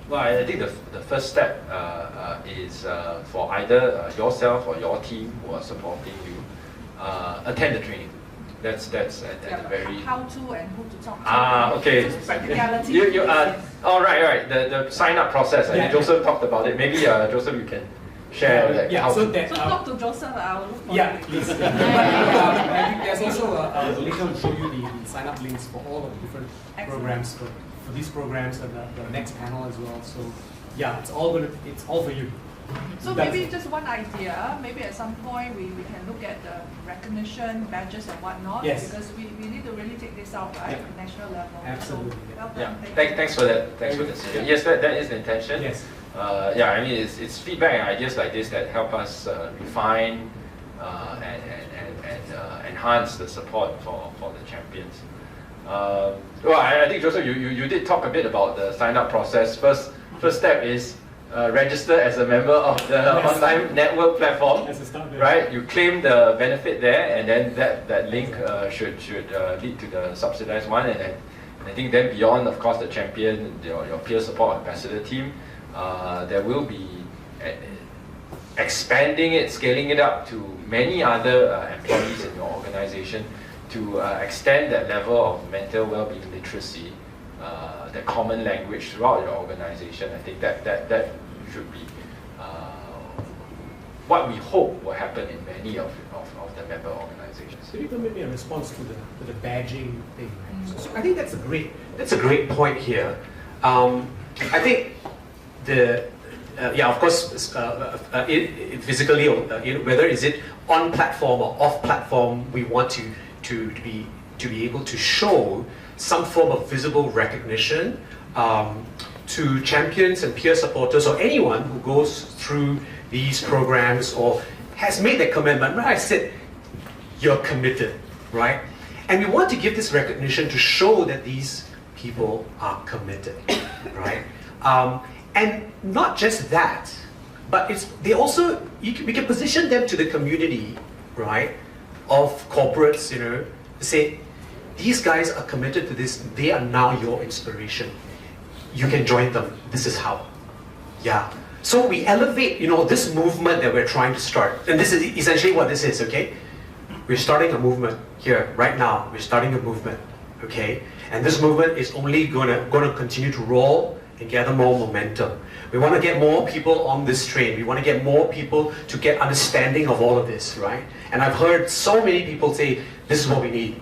Well, I think the first step is for either yourself or your team who are supporting you, attend the training. That's at the very... How to and who to talk to. Okay. Just practicality. Right. The sign-up process. I think Joseph talked about it. Maybe Joseph, you can share. So talk to Joseph. I'll look for Yeah, it. please. I think there's also a link to show you the sign-up links for all of the different programs for these programs and the next panel as well. So yeah, it's all for you. So maybe just one idea, maybe at some point we can look at the recognition, badges and whatnot, yes. Because we need to really take this out, right, at national level. Absolutely. So, well Yeah, done, thanks for that. Thanks for the yes, that is the intention. Yes. I mean, it's feedback and ideas like this that help us refine and enhance the support for the champions. Well, I think Joseph, you did talk a bit about the sign-up process. First step is register as a member of the online network platform. As a start, right? You claim the benefit there, and then that link should lead to the subsidized one. And I think then beyond, of course, the champion, your peer support ambassador team, there will be expanding it, scaling it up to many other employees in your organization to extend that level of mental well-being literacy, the common language throughout your organization. I think that should be what we hope will happen in many of the member organizations. So even maybe a response to the badging thing. Right? So I think that's a great point here. I think of course, physically, whether is it on platform or off platform, we want to be able to show some form of visible recognition to champions and peer supporters or anyone who goes through these programs or has made that commitment. Right? I said, you're committed, right? And we want to give this recognition to show that these people are committed, right? And not just that, but we can position them to the community, right, of corporates, to say, these guys are committed to this, they are now your inspiration. You can join them, this is how. Yeah. So we elevate, this movement that we're trying to start. And this is essentially what this is, okay? We're starting a movement here, right now. We're starting a movement, okay? And this movement is only going to continue to roll and gather more momentum. We want to get more people on this train. We want to get more people to get understanding of all of this, right? And I've heard so many people say, this is what we need.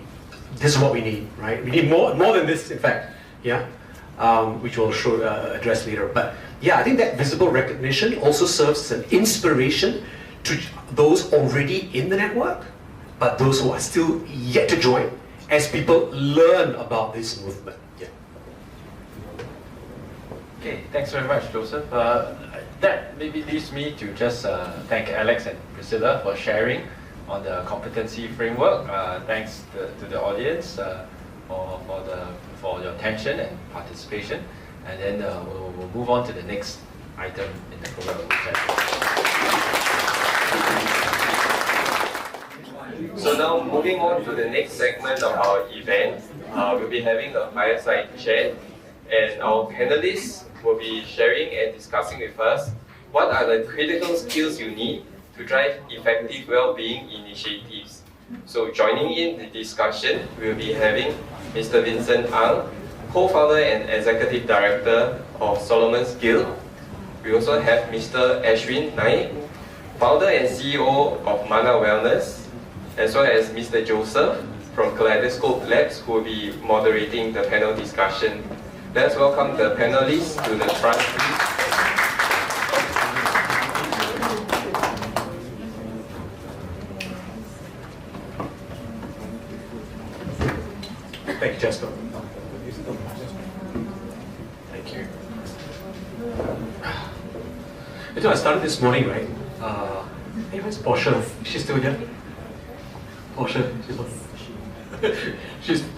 This is what we need, right? We need more than this, in fact, yeah? Which we'll address later. But yeah, I think that visible recognition also serves as an inspiration to those already in the network, but those who are still yet to join, as people learn about this movement. Yeah. Okay, thanks very much, Joseph. That maybe leaves me to just thank Alex and Priscilla for sharing on the competency framework. Thanks to the audience for your attention and participation. And then we'll move on to the next item in the program. So now moving on to the next segment of our event, we'll be having a fireside chat, and our panelists will be sharing and discussing with us what are the critical skills you need to drive effective well-being initiatives. So joining in the discussion, we'll be having Mr. Vincent Ang, co-founder and executive director of Solomon's Guild. We also have Mr. Ashwin Naik, founder and CEO of Mana Wellness, as well as Mr. Joseph from Kaleidoscope Labs, who will be moderating the panel discussion. Let's welcome the panelists to the front, please. Thank you, Jasper. Thank you. You know, I started this morning, right? Hey, where's Portia? Is she still here? Portia,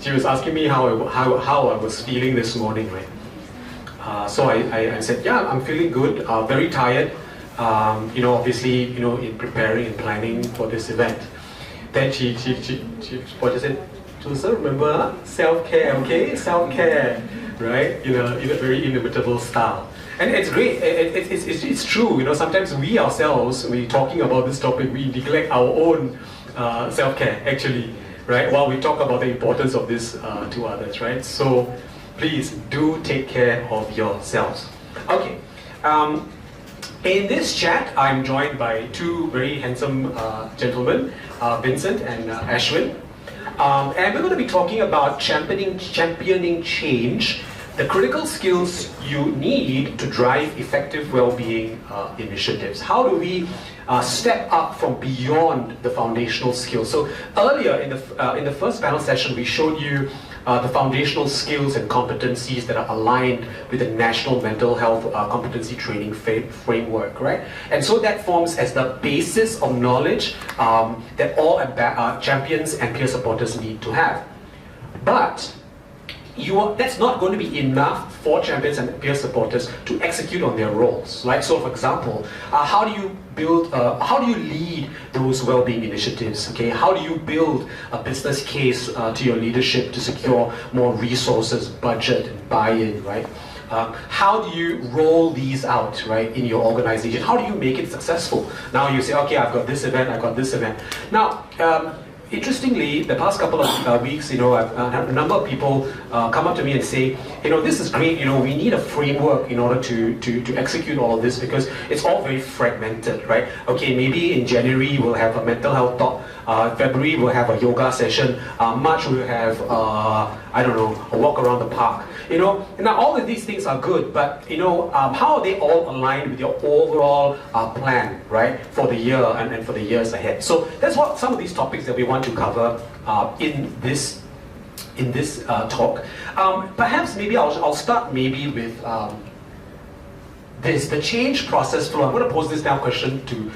she was asking me how I was feeling this morning, right? So I said, yeah, I'm feeling good. Very tired. Obviously, in preparing and planning for this event. Then Portia said, Joseph, remember self-care, okay? Self-care, right? In a very inimitable style. And it's great. It's true. Sometimes we ourselves, we talking about this topic, we neglect our own self-care, actually, right? While we talk about the importance of this to others, right? So please do take care of yourselves. Okay. In this chat, I'm joined by two very handsome gentlemen, Vincent and Ashwin. And we're going to be talking about championing change, the critical skills you need to drive effective well-being initiatives. How do we step up from beyond the foundational skills? So earlier in the first panel session, we showed you the foundational skills and competencies that are aligned with the National Mental Health Competency Training Framework, right? And so that forms as the basis of knowledge that all champions and peer supporters need to have. But that's not going to be enough for champions and peer supporters to execute on their roles, right? So, for example, how do you lead those well-being initiatives? Okay, how do you build a business case to your leadership to secure more resources, budget, and buy-in, right? How do you roll these out, right, in your organization? How do you make it successful? Now you say, okay, I've got this event, I've got this event. Now, interestingly, the past couple of weeks, I've had a number of people come up to me and say, this is great, we need a framework in order to execute all of this because it's all very fragmented, right? Okay, maybe in January we'll have a mental health talk, February we'll have a yoga session, March we'll have, a walk around the park. Now all of these things are good, but how are they all aligned with your overall plan, right, for the year and for the years ahead? So that's what some of these topics that we want to cover in this talk. Perhaps maybe I'll start maybe with the change process flow. I'm going to pose this now question to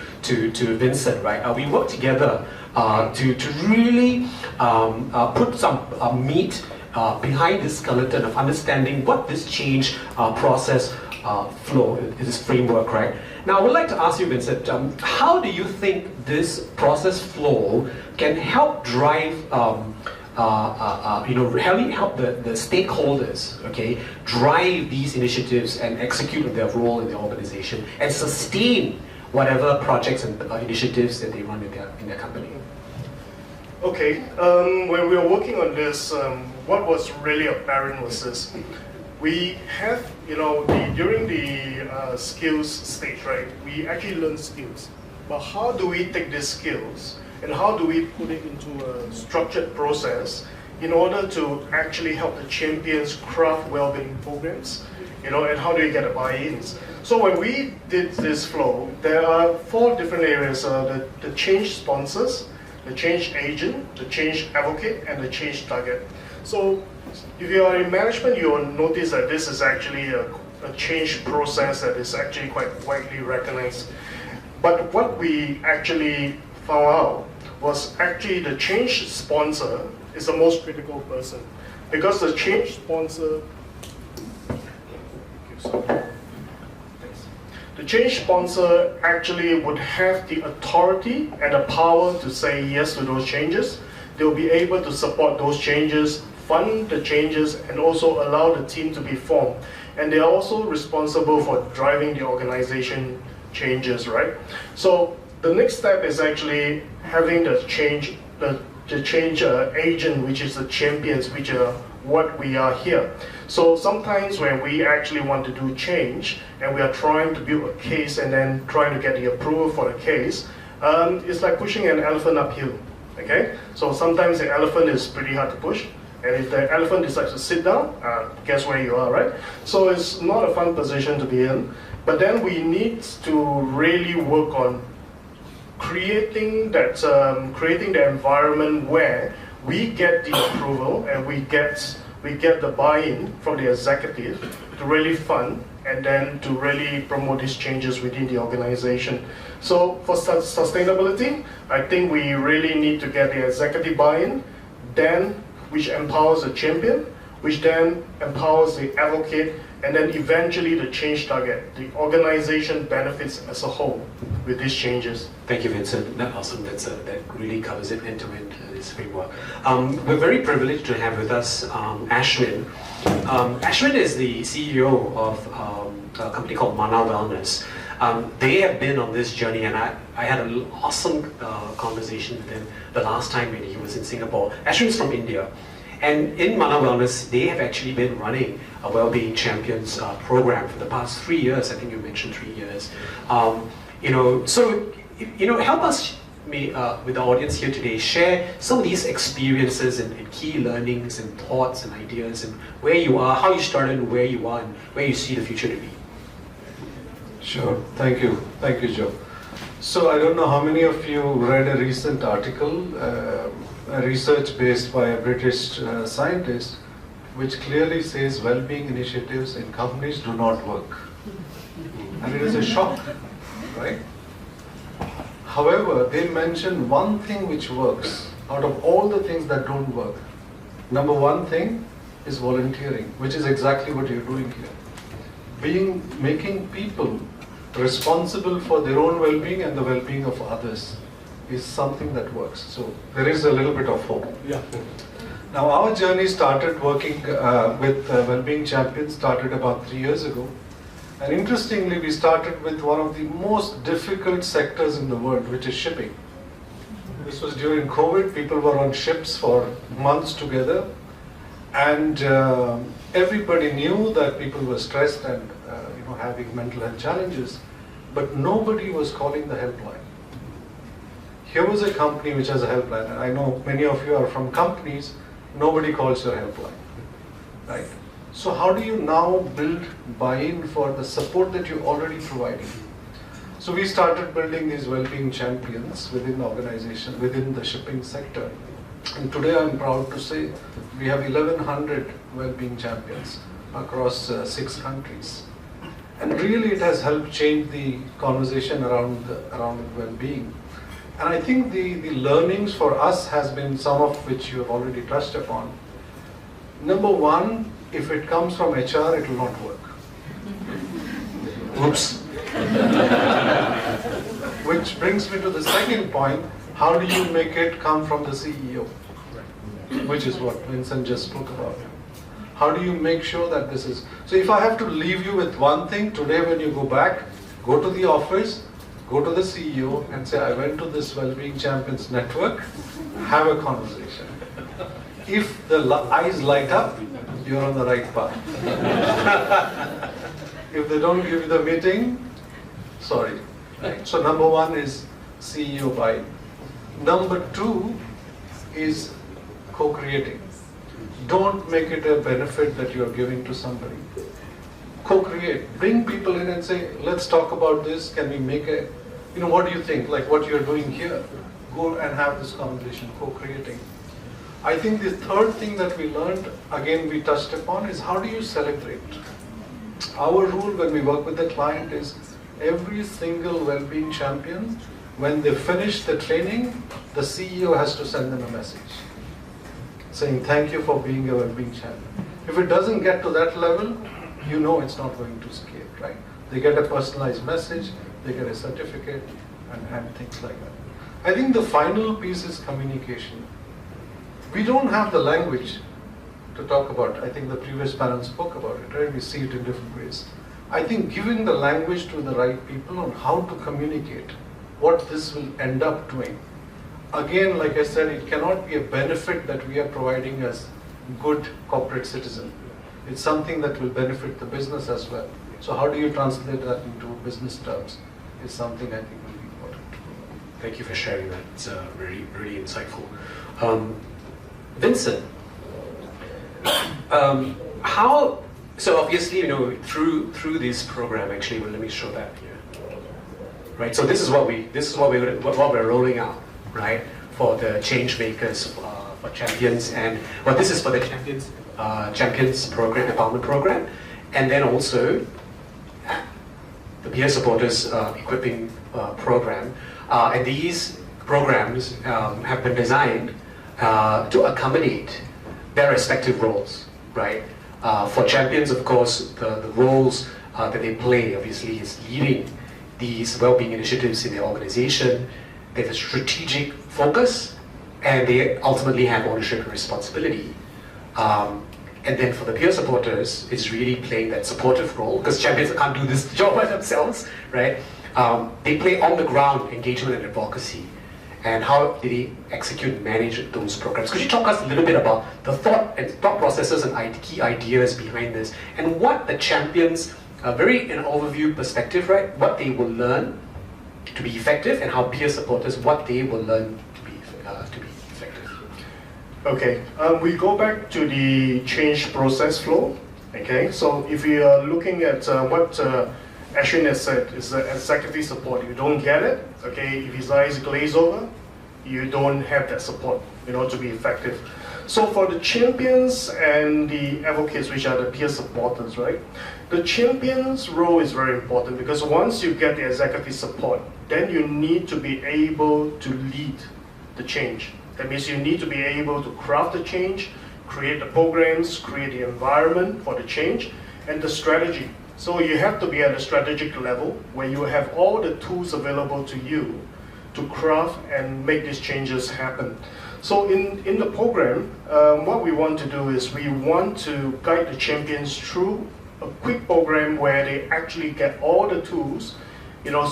Vincent, right? We work together to really put some meat behind this skeleton of understanding what this change process flow, this framework, right? Now, I would like to ask you, Vincent, how do you think this process flow can help drive, really help the stakeholders, okay, drive these initiatives and execute their role in the organization and sustain whatever projects and initiatives that they run in their company? Okay, when we were working on this, what was really apparent was this. We have, during the skills stage, right, we actually learn skills. But how do we take these skills and how do we put it into a structured process in order to actually help the champions craft well-being programs, and how do we get the buy-ins? So when we did this flow, there are 4 different areas, the change sponsors, the change agent, the change advocate, and the change target. So if you are in management, you will notice that this is actually a change process that is actually quite widely recognized. But what we actually found out was actually the change sponsor is the most critical person, because the change sponsor the change sponsor actually would have the authority and the power to say yes to those changes. They'll be able to support those changes, fund the changes, and also allow the team to be formed. And they are also responsible for driving the organization changes, right? So the next step is actually having the change agent, which is the champions, which are what we are here. So sometimes when we actually want to do change and we are trying to build a case and then trying to get the approval for the case, it's like pushing an elephant uphill. Okay, so sometimes the elephant is pretty hard to push, and if the elephant decides to sit down, guess where you are, right? So it's not a fun position to be in, but then we need to really work on creating that, creating the environment where we get the approval and we get the buy-in from the executive to really fund and then to really promote these changes within the organization. So for sustainability, I think we really need to get the executive buy-in, then which empowers the champion, which then empowers the advocate, and then eventually the change target. The organization benefits as a whole with these changes. Thank you, Vincent. That's awesome. That really covers it end-to-end, this framework. We're very privileged to have with us Ashwin. Ashwin is the CEO of a company called Mana Wellness. They have been on this journey, and I had an awesome conversation with him the last time when he was in Singapore. Ashwin's from India. And in Mana Wellness, they have actually been running a Wellbeing Champions program for the past 3 years. I think you mentioned 3 years. Help us with the audience here today, share some of these experiences and key learnings and thoughts and ideas and where you are, how you started and where you are and where you see the future to be. Sure, thank you, Joe. So I don't know how many of you read a recent article, a research based by a British scientist, which clearly says well-being initiatives in companies do not work. And it is a shock, right? However, they mention one thing which works out of all the things that don't work. Number one thing is volunteering, which is exactly what you're doing here. Making people responsible for their own well-being and the well-being of others is something that works. So there is a little bit of hope. Yeah. Now our journey started working with Wellbeing Champions, started about 3 years ago. And interestingly, we started with one of the most difficult sectors in the world, which is shipping. This was during COVID. People were on ships for months together. And everybody knew that people were stressed and having mental health challenges, but nobody was calling the helpline. Here was a company which has a helpline, and I know many of you are from companies, nobody calls your helpline, right? So how do you now build buy-in for the support that you're already providing? So we started building these well-being champions within the organization, within the shipping sector. And today I'm proud to say we have 1,100 well-being champions across 6 countries. And really it has helped change the conversation around well-being. And I think the learnings for us has been some of which you have already touched upon. Number one, if it comes from HR, it will not work. Oops. Which brings me to the second point, how do you make it come from the CEO? Which is what Vincent just spoke about. How do you make sure that this is... So if I have to leave you with one thing, today when you go back, go to the office, go to the CEO and say, I went to this Wellbeing Champions network, have a conversation. If the eyes light up, you're on the right path. If they don't give you the meeting, sorry. Right? So number one is CEO buy. Number two is co-creating. Don't make it a benefit that you're giving to somebody. Co-create. Bring people in and say, let's talk about this. Can we make a, what do you think? Like what you're doing here. Go and have this conversation, co-creating. I think the third thing that we learned, again we touched upon, is how do you celebrate? Our rule when we work with the client is every single well-being champion, when they finish the training, the CEO has to send them a message saying thank you for being a well-being champion. If it doesn't get to that level, it's not going to scale, right? They get a personalized message, they get a certificate, and things like that. I think the final piece is communication. We don't have the language to talk about. I think the previous panel spoke about it, right? We see it in different ways. I think giving the language to the right people on how to communicate what this will end up doing. Again, like I said, it cannot be a benefit that we are providing as good corporate citizen. It's something that will benefit the business as well. So how do you translate that into business terms is something I think will be important. Thank you for sharing that. It's really, really insightful. Vincent, so obviously, through this program, actually, well, let me show that here. Right. So this is what we're rolling out, right, for the change makers, for champions, and this is for the champions program, empowerment program, and then also the peer supporters equipping program. And these programs have been designed to accommodate their respective roles, right? For champions, of course, the roles that they play, obviously, is leading these well-being initiatives in their organization. They have a strategic focus, and they ultimately have ownership and responsibility. And then for the peer supporters, it's really playing that supportive role, because champions can't do this job by themselves, right? They play on-the-ground engagement and advocacy. And how did he execute and manage those programs? Could you talk us a little bit about the thought processes and key ideas behind this, and what the champions, very in an overview perspective, right? What they will learn to be effective, and how peer supporters, what they will learn to be effective. Okay, we go back to the change process flow. Okay, so if we are looking at what Ashwin has said, is the executive support. You don't get it, okay? If his eyes glaze over, you don't have that support, to be effective. So for the champions and the advocates, which are the peer supporters, right? The champions' role is very important, because once you get the executive support, then you need to be able to lead the change. That means you need to be able to craft the change, create the programs, create the environment for the change, and the strategy. So you have to be at a strategic level where you have all the tools available to you to craft and make these changes happen. So in the program, what we want to do is we want to guide the champions through a quick program where they actually get all the tools,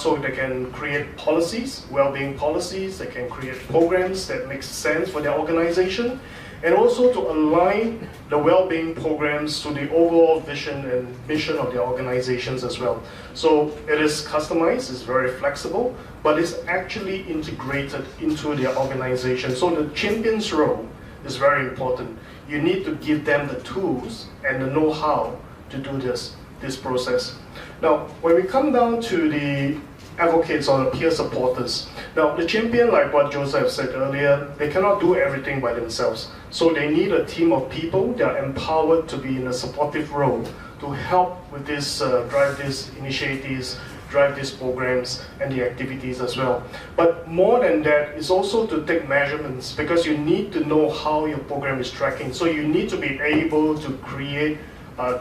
so they can create policies, well-being policies, they can create programs that make sense for their organization, and also to align the well-being programs to the overall vision and mission of the organizations as well. So it is customized, it's very flexible, but it's actually integrated into their organization. So the champion's role is very important. You need to give them the tools and the know-how to do this process. Now, when we come down to the advocates or the peer supporters, now the champion, like what Joseph said earlier, they cannot do everything by themselves. So they need a team of people that are empowered to be in a supportive role to help with this, drive these initiatives, drive these programs and the activities as well. But more than that, it's also to take measurements, because you need to know how your program is tracking. So you need to be able to create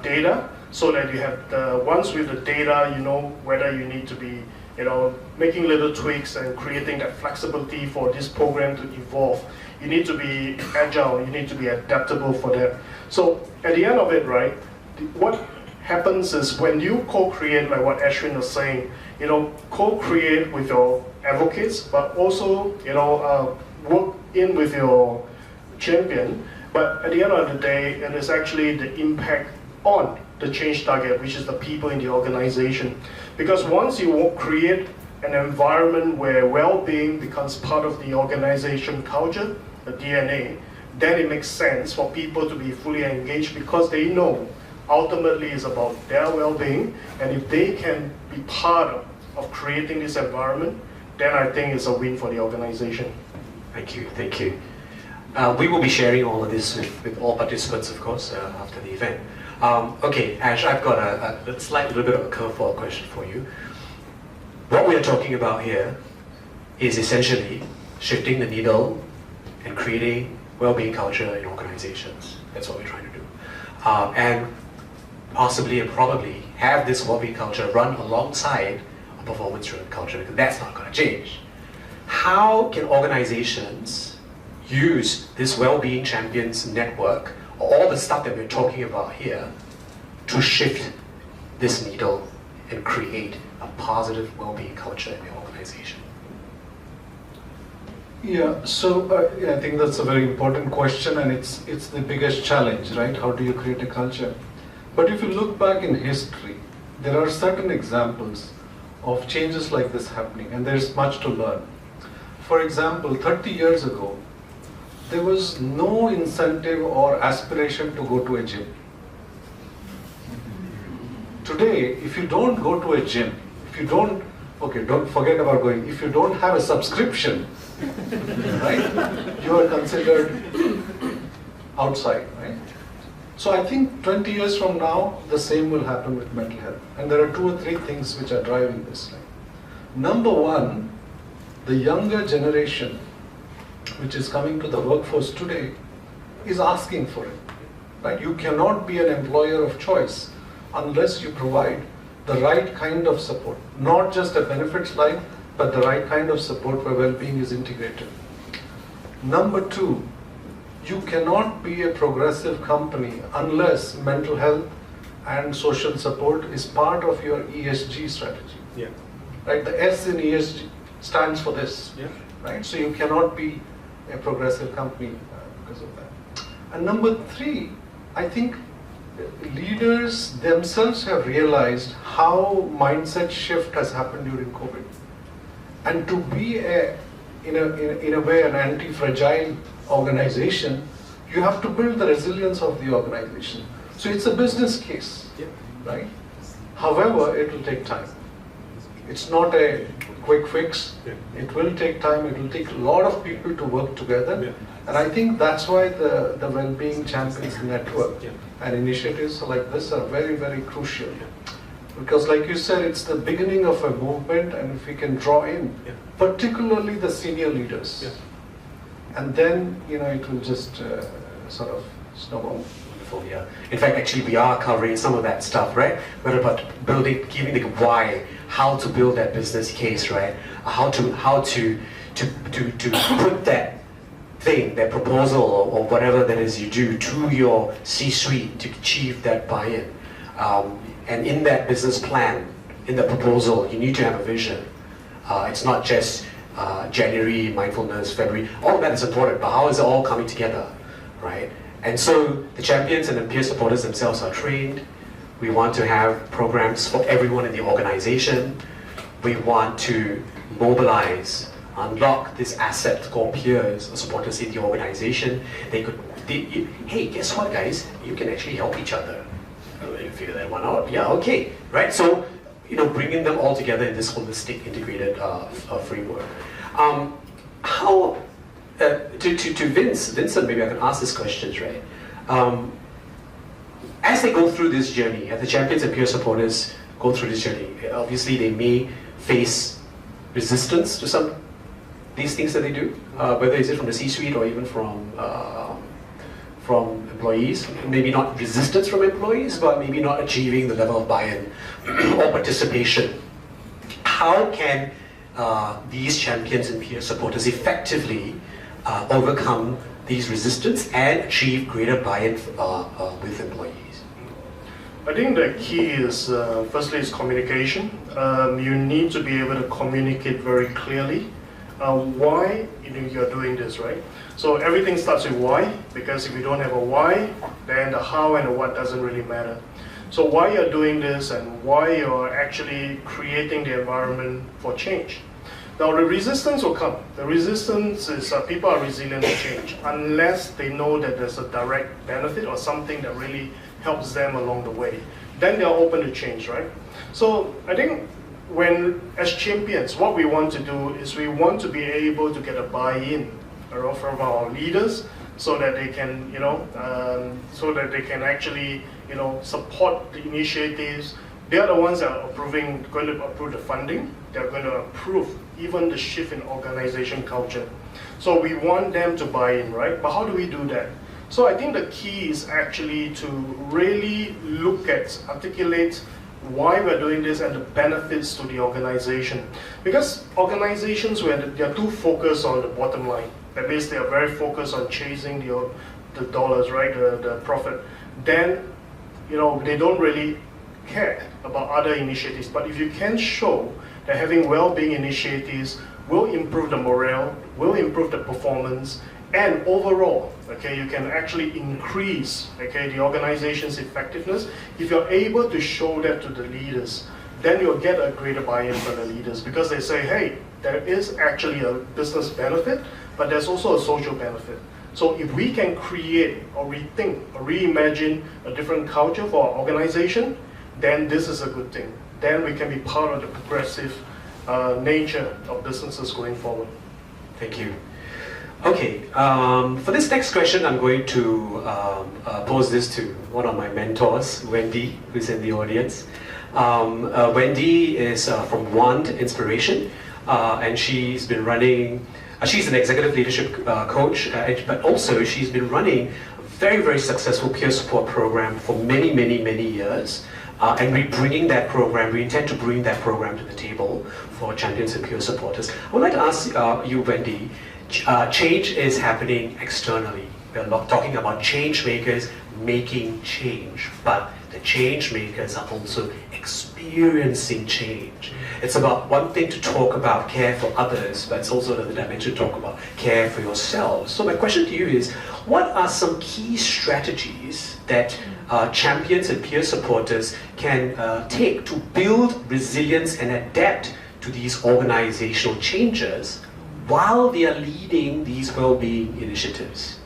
data, so that you have once with the data, you know whether you need to be making little tweaks and creating that flexibility for this program to evolve. You need to be agile, you need to be adaptable for that. So at the end of it, right, what happens is when you co-create, like what Ashwin was saying, co-create with your advocates, but also, work in with your champion. But at the end of the day, it is actually the impact on the change target, which is the people in the organization. Because once you create an environment where well-being becomes part of the organization culture, the DNA, then it makes sense for people to be fully engaged, because they know ultimately it's about their well-being, and if they can be part of creating this environment, then I think it's a win for the organization. Thank you, thank you. We will be sharing all of this with all participants, of course, after the event. Okay, Ash, I've got a slight little bit of a curveball question for you. What we are talking about here is essentially shifting the needle and creating well-being culture in organizations. That's what we're trying to do. And possibly and probably have this well-being culture run alongside a performance-driven culture, because that's not going to change. How can organizations use this well-being champions network, or all the stuff that we're talking about here, to shift this needle and create a positive well-being culture in the organization? Yeah, so I think that's a very important question, and it's the biggest challenge, right? How do you create a culture? But if you look back in history, there are certain examples of changes like this happening, and there's much to learn. For example, 30 years ago, there was no incentive or aspiration to go to a gym. Today, if you don't go to a gym, if you don't, okay, don't forget about going, if you don't have a subscription, right, you are considered outside, right? So I think 20 years from now, the same will happen with mental health. And there are 2 or 3 things which are driving this. Right? Number one, the younger generation, which is coming to the workforce today, is asking for it. Right? You cannot be an employer of choice unless you provide the right kind of support, not just a benefits line, but the right kind of support where well-being is integrated. Number 2, you cannot be a progressive company unless mental health and social support is part of your ESG strategy. Yeah. Right? The S in ESG stands for this. Yeah. Right? So you cannot be a progressive company because of that. And number 3, I think leaders themselves have realized how mindset shift has happened during COVID. And to be in a way an anti-fragile organization, you have to build the resilience of the organization. So it's a business case, right? However, it will take time. It's not a quick fix. It will take time. It will take a lot of people to work together. And I think that's why the Well-Being Champions Network and initiatives like this are very, very crucial. Because like you said, it's the beginning of a movement, and if we can draw in, particularly the senior leaders, and then, it will just sort of snowball. Wonderful, yeah. In fact, actually, we are covering some of that stuff, right? What about building, giving the why, how to build that business case, right? How to put that thing, that proposal, or whatever that is you do to your C-suite to achieve that buy-in. And in that business plan, in the proposal, you need to have a vision. It's not just January, mindfulness, February, all of that is important, but how is it all coming together, right? And so the champions and the peer supporters themselves are trained. We want to have programs for everyone in the organization. We want to mobilize, unlock this asset called peers or supporters in the organization. Hey, guess what, guys? You can actually help each other. You figure that one out? Yeah, okay, right? So, bringing them all together in this holistic, integrated framework. To Vincent, maybe I can ask this question, right? As they go through this journey, as the champions and peer supporters go through this journey, obviously they may face resistance to some these things that they do, whether it's from the C-suite or even from employees. Maybe not resistance from employees, but maybe not achieving the level of buy-in or participation. How can these champions and peer supporters effectively overcome these resistance and achieve greater buy-in with employees? I think the key is, firstly, is communication. You need to be able to communicate very clearly why you're doing this, right? So everything starts with why, because if you don't have a why, then the how and the what doesn't really matter. So why you're doing this and why you're actually creating the environment for change. Now the resistance will come. The resistance is people are resilient to change unless they know that there's a direct benefit or something that really helps them along the way. Then they're open to change, right? So I think as champions, what we want to do is we want to be able to get a buy-in from our leaders so that they can, actually, support the initiatives. They are the ones that are going to approve the funding. They're going to approve even the shift in organization culture. So we want them to buy in, right? But how do we do that? So I think the key is actually to really articulate why we're doing this and the benefits to the organization. Because organizations, when they're too focused on the bottom line, that means they are very focused on chasing the dollars, right, the profit, then they don't really care about other initiatives. But if you can show that having well-being initiatives will improve the morale, will improve the performance, and overall, okay, you can actually increase, okay, the organization's effectiveness. If you're able to show that to the leaders, then you'll get a greater buy-in from the leaders, because they say, hey, there is actually a business benefit, but there's also a social benefit. So if we can create or rethink or reimagine a different culture for our organization, then this is a good thing. Then we can be part of the progressive nature of businesses going forward. Thank you. Okay, for this next question, I'm going to pose this to one of my mentors, Wendy, who's in the audience. Wendy is from Want Inspiration, and she's been running, she's an executive leadership coach, but also she's been running a very, very successful peer support program for many, many, many years. And we intend to bring that program to the table for champions and peer supporters. I would like to ask you, Wendy, change is happening externally. We're not talking about change makers making change, but the change makers are also experiencing change. It's about one thing to talk about care for others, but it's also another dimension to talk about care for yourselves. So my question to you is, what are some key strategies that champions and peer supporters can take to build resilience and adapt to these organizational changes while they are leading these well-being initiatives?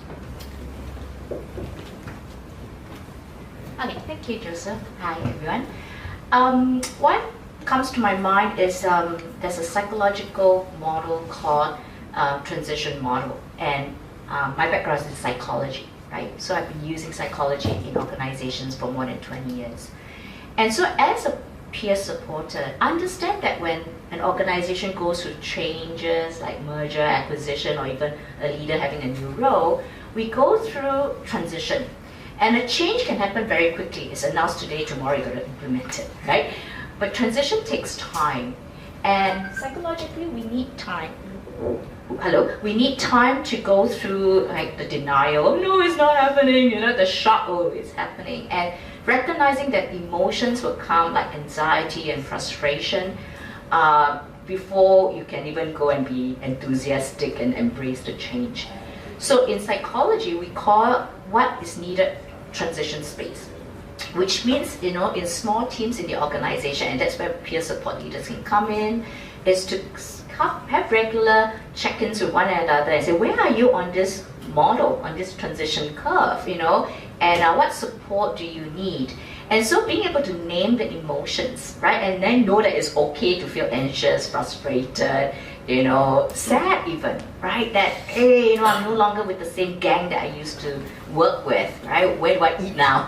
Okay, thank you, Joseph. Hi, everyone. What comes to my mind is there's a psychological model called transition model, and my background is psychology, right? So I've been using psychology in organizations for more than 20 years. And so as a peer supporter, understand that when an organization goes through changes like merger, acquisition, or even a leader having a new role, we go through transition. And a change can happen very quickly. It's announced today, tomorrow you're going to implement it, right? But transition takes time. And psychologically, we need time. We need time to go through like the denial, oh no, it's not happening, the shock, oh, it's happening. And recognizing that emotions will come like anxiety and frustration before you can even go and be enthusiastic and embrace the change. So in psychology, we call what is needed transition space, which means, in small teams in the organization, and that's where peer support leaders can come in, is to have regular check-ins with one another and say, where are you on this model, on this transition curve, and what support do you need? And so being able to name the emotions, right, and then know that it's okay to feel anxious, frustrated, sad even, right? That, hey, I'm no longer with the same gang that I used to work with, right? Where do I eat now,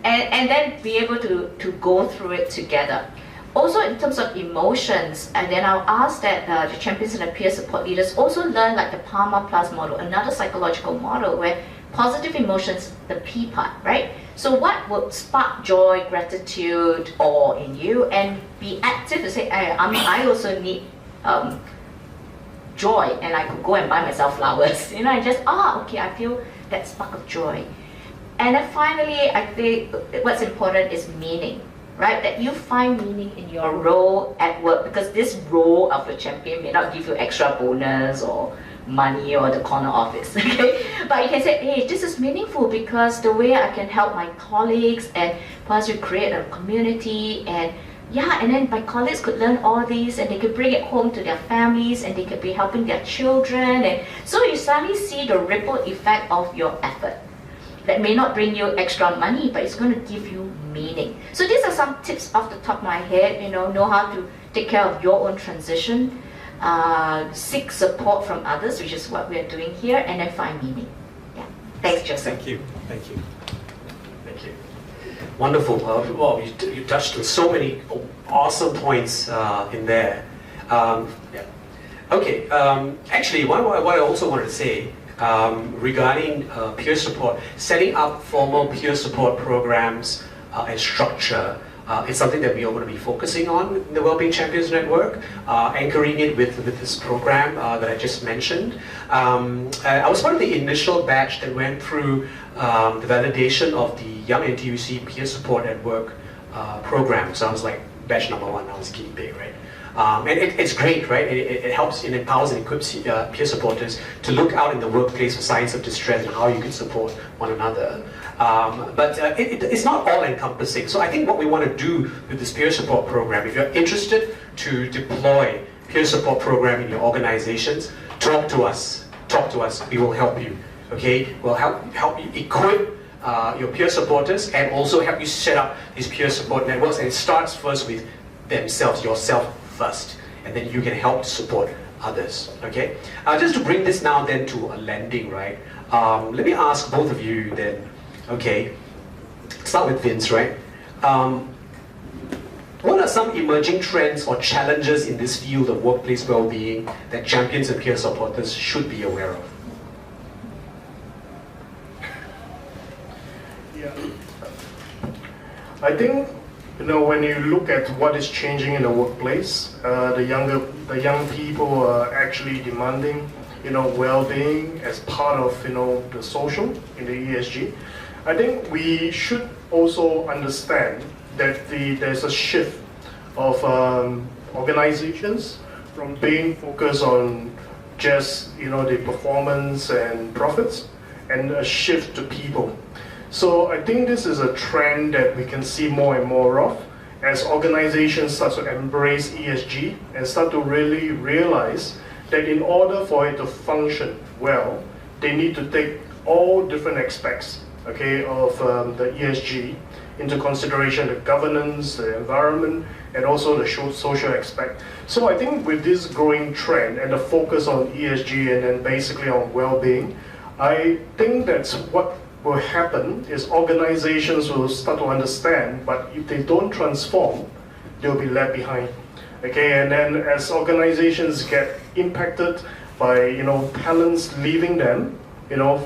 And then be able to go through it together. Also in terms of emotions, and then I'll ask that the champions and the peer support leaders also learn like the PALMA Plus model, another psychological model where positive emotions, the P part, right? So what would spark joy, gratitude, awe in you, and be active to say, I also need joy, and I could go and buy myself flowers, and just, okay, I feel that spark of joy. And then finally, I think what's important is meaning, right? That you find meaning in your role at work, because this role of a champion may not give you extra bonus or money or the corner office, okay? But you can say, hey, this is meaningful because the way I can help my colleagues and possibly create a community, and then my colleagues could learn all these and they could bring it home to their families and they could be helping their children. And so you suddenly see the ripple effect of your effort. That may not bring you extra money, but it's going to give you meaning. So these are some tips off the top of my head, know how to take care of your own transition, seek support from others, which is what we're doing here, and then find meaning. Yeah. Thanks, Joseph. Thank you. Wonderful. Well, you touched on so many awesome points in there. Okay. Actually, what I also wanted to say, regarding peer support, setting up formal peer support programs and structure. It's something that we are going to be focusing on in the Wellbeing Champions Network, anchoring it with this program that I just mentioned. I was part of the initial batch that went through the validation of the Young NTUC Peer Support at Work program. So I was like batch number 1, I was guinea pig, right? And it's great, right? It helps and empowers and equips peer supporters to look out in the workplace for signs of distress and how you can support one another. But it's not all-encompassing. So I think what we want to do with this peer support program, if you're interested to deploy peer support program in your organizations, talk to us. Talk to us. We will help you. Okay? We'll help you equip your peer supporters and also help you set up these peer support networks. And it starts first with themselves, yourself first, and then you can help support others. Okay? Just to bring this now then to a landing, right? Let me ask both of you then. Okay, start with Vince, right? What are some emerging trends or challenges in this field of workplace well-being that champions and peer supporters should be aware of? Yeah, I think when you look at what is changing in the workplace, the young people are actually demanding well-being as part of the social in the ESG. I think we should also understand that there's a shift of organizations from being focused on just the performance and profits, and a shift to people. So I think this is a trend that we can see more and more of as organizations start to embrace ESG and start to really realize that in order for it to function well, they need to take all different aspects, okay, of the ESG into consideration, the governance, the environment, and also the social aspect. So I think with this growing trend and the focus on ESG and then basically on well-being, I think that's what will happen is organizations will start to understand, but if they don't transform, they'll be left behind. Okay, and then as organizations get impacted by talents leaving them,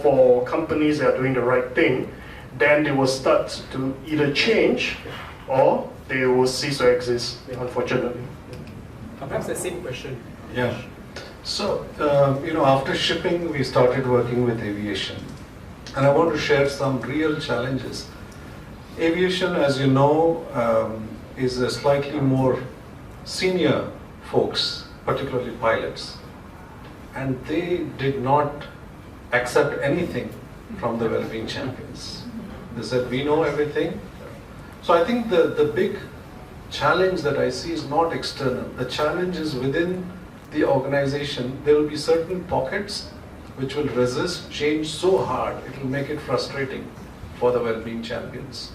for companies that are doing the right thing, then they will start to either change or they will cease to exist, unfortunately. Perhaps the same question. Yeah. So, after shipping, we started working with aviation. And I want to share some real challenges. Aviation, as you know, is a slightly more senior folks, particularly pilots. And they did not accept anything from the well-being champions. They said, we know everything. So I think the big challenge that I see is not external. The challenge is within the organization. There will be certain pockets which will resist change so hard, it will make it frustrating for the well-being champions.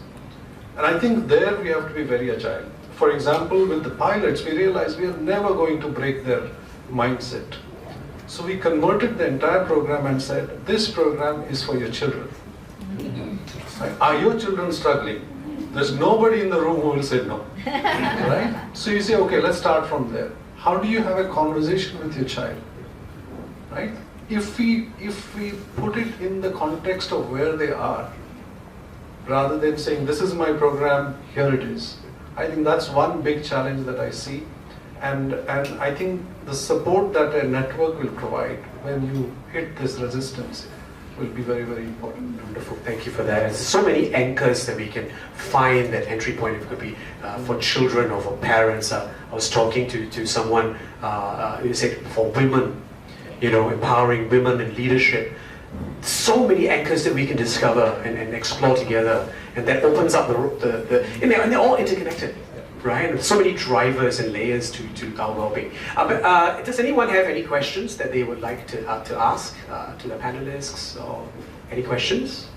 And I think there we have to be very agile. For example, with the pilots, we realized we are never going to break their mindset. So we converted the entire program and said, this program is for your children. Are your children struggling? There's nobody in the room who will say no. Right? So you say, okay, let's start from there. How do you have a conversation with your child? Right? If we put it in the context of where they are, rather than saying, this is my program, here it is. I think that's one big challenge that I see. And I think the support that a network will provide when you hit this resistance will be very, very important. Wonderful, thank you for that. There's so many anchors that we can find that entry point. It could be for children or for parents. I was talking to someone who said for women, empowering women in leadership. So many anchors that we can discover and explore together, and that opens up and they're all interconnected. Right? There's so many drivers and layers to our well-being. Does anyone have any questions that they would like to ask to the panelists, or any questions?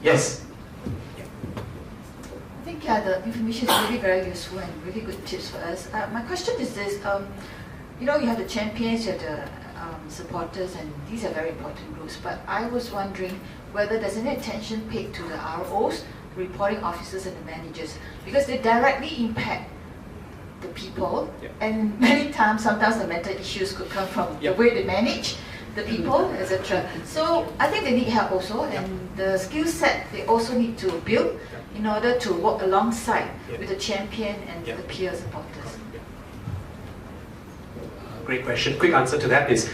Yes? I think the information is really very useful and really good tips for us. My question is this, you have the champions, you have the supporters, and these are very important groups, but I was wondering whether there's any attention paid to the ROs, reporting officers and the managers, because they directly impact the people, and many times, sometimes the mental issues could come from the way they manage. the people, etc. So I think they need help also, and the skill set they also need to build in order to work alongside with the champion and the peer supporters. Great question. Quick answer to that is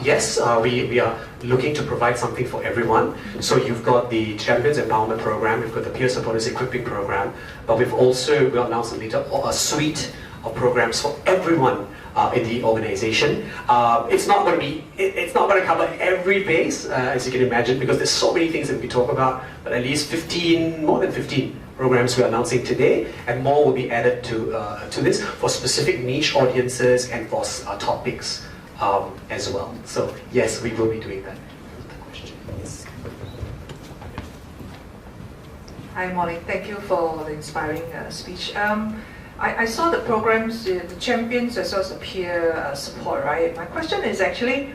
yes, we are looking to provide something for everyone. So you've got the Champions Empowerment Program, we've got the Peer Supporters Equipping Program, but we'll announce later a suite of programs for everyone in the organization. It's not going to cover every base, as you can imagine, because there's so many things that we talk about, but at least more than 15 programs we're announcing today, and more will be added to this for specific niche audiences and for topics as well. So yes, we will be doing that. Yes. Hi, Molly. Thank you for the inspiring speech. I saw the programs, the champions as well as the peer support, right? My question is actually,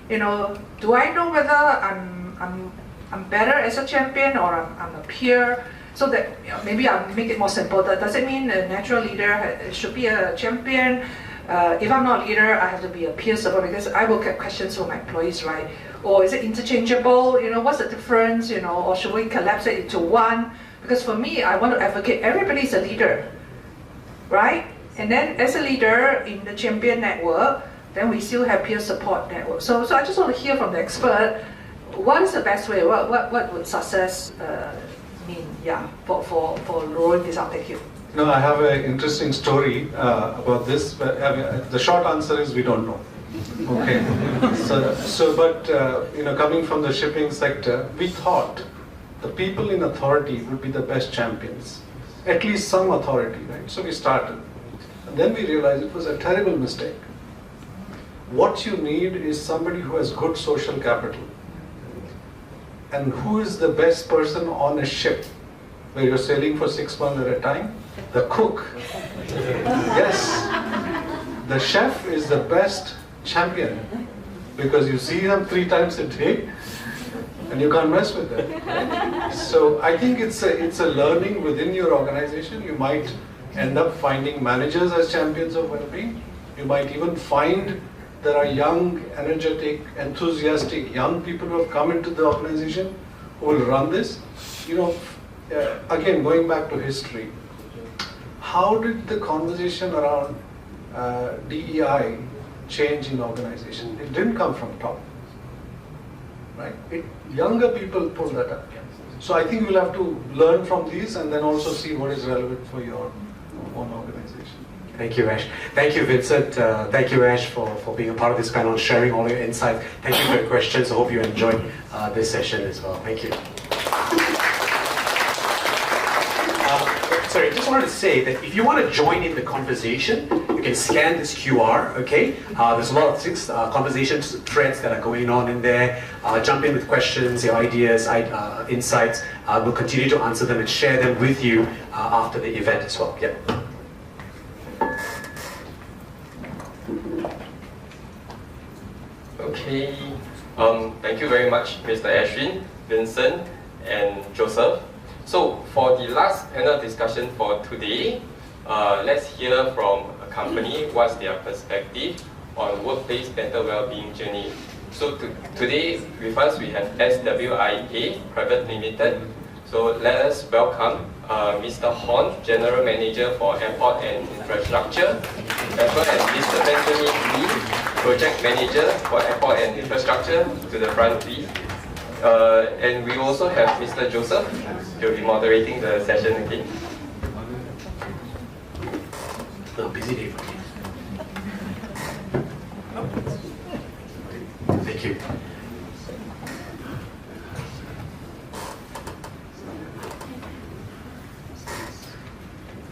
do I know whether I'm better as a champion or I'm a peer? So that maybe I'll make it more simple. Does it mean a natural leader should be a champion? If I'm not a leader, I have to be a peer support, because I will get questions from my employees, right? Or is it interchangeable? What's the difference? Or should we collapse it into one? Because for me, I want to advocate everybody's a leader, right? And then as a leader in the champion network, then we still have peer support network. So I just want to hear from the expert, what is the best way? What would success mean? Yeah, for rolling this out. Thank you. No, I have an interesting story about this, but the short answer is we don't know. Okay. But coming from the shipping sector, we thought the people in authority would be the best champions, at least some authority, right? So we started, and then we realized it was a terrible mistake. What you need is somebody who has good social capital. And who is the best person on a ship where you're sailing for 6 months at a time? The cook. Yes. The chef is the best champion because you see them 3 times a day and you can't mess with them. Right? So I think it's a learning within your organization. You might end up finding managers as champions of well-being. You might even find there are young, energetic, enthusiastic young people who have come into the organization who will run this. Again, going back to history, how did the conversation around DEI change in organization? It didn't come from top, right? Younger people pulled that up. So I think we'll have to learn from these and then also see what is relevant for your own organization. Thank you, Ash. Thank you, Vincent. Thank you, Ash, for being a part of this panel and sharing all your insights. Thank you for your questions. I hope you enjoyed this session as well. Thank you. Sorry, I just wanted to say that if you want to join in the conversation, you can scan this QR, okay? There's a lot of things, conversation threads that are going on in there. Jump in with questions, your ideas, insights. We'll continue to answer them and share them with you after the event as well. Yep. Okay, thank you very much, Mr. Ashwin, Vincent, and Joseph. So for the last panel discussion for today, let's hear from a company what's their perspective on workplace mental well-being journey. So today with us we have SWIA Private Limited. So let us welcome Mr. Horn, General Manager for Airport and Infrastructure, as well as Mr. Benjamin Lee, Project Manager for Airport and Infrastructure, to the front please. And we also have Mr. Joseph, who will be moderating the session again. Busy day for you. Thank you.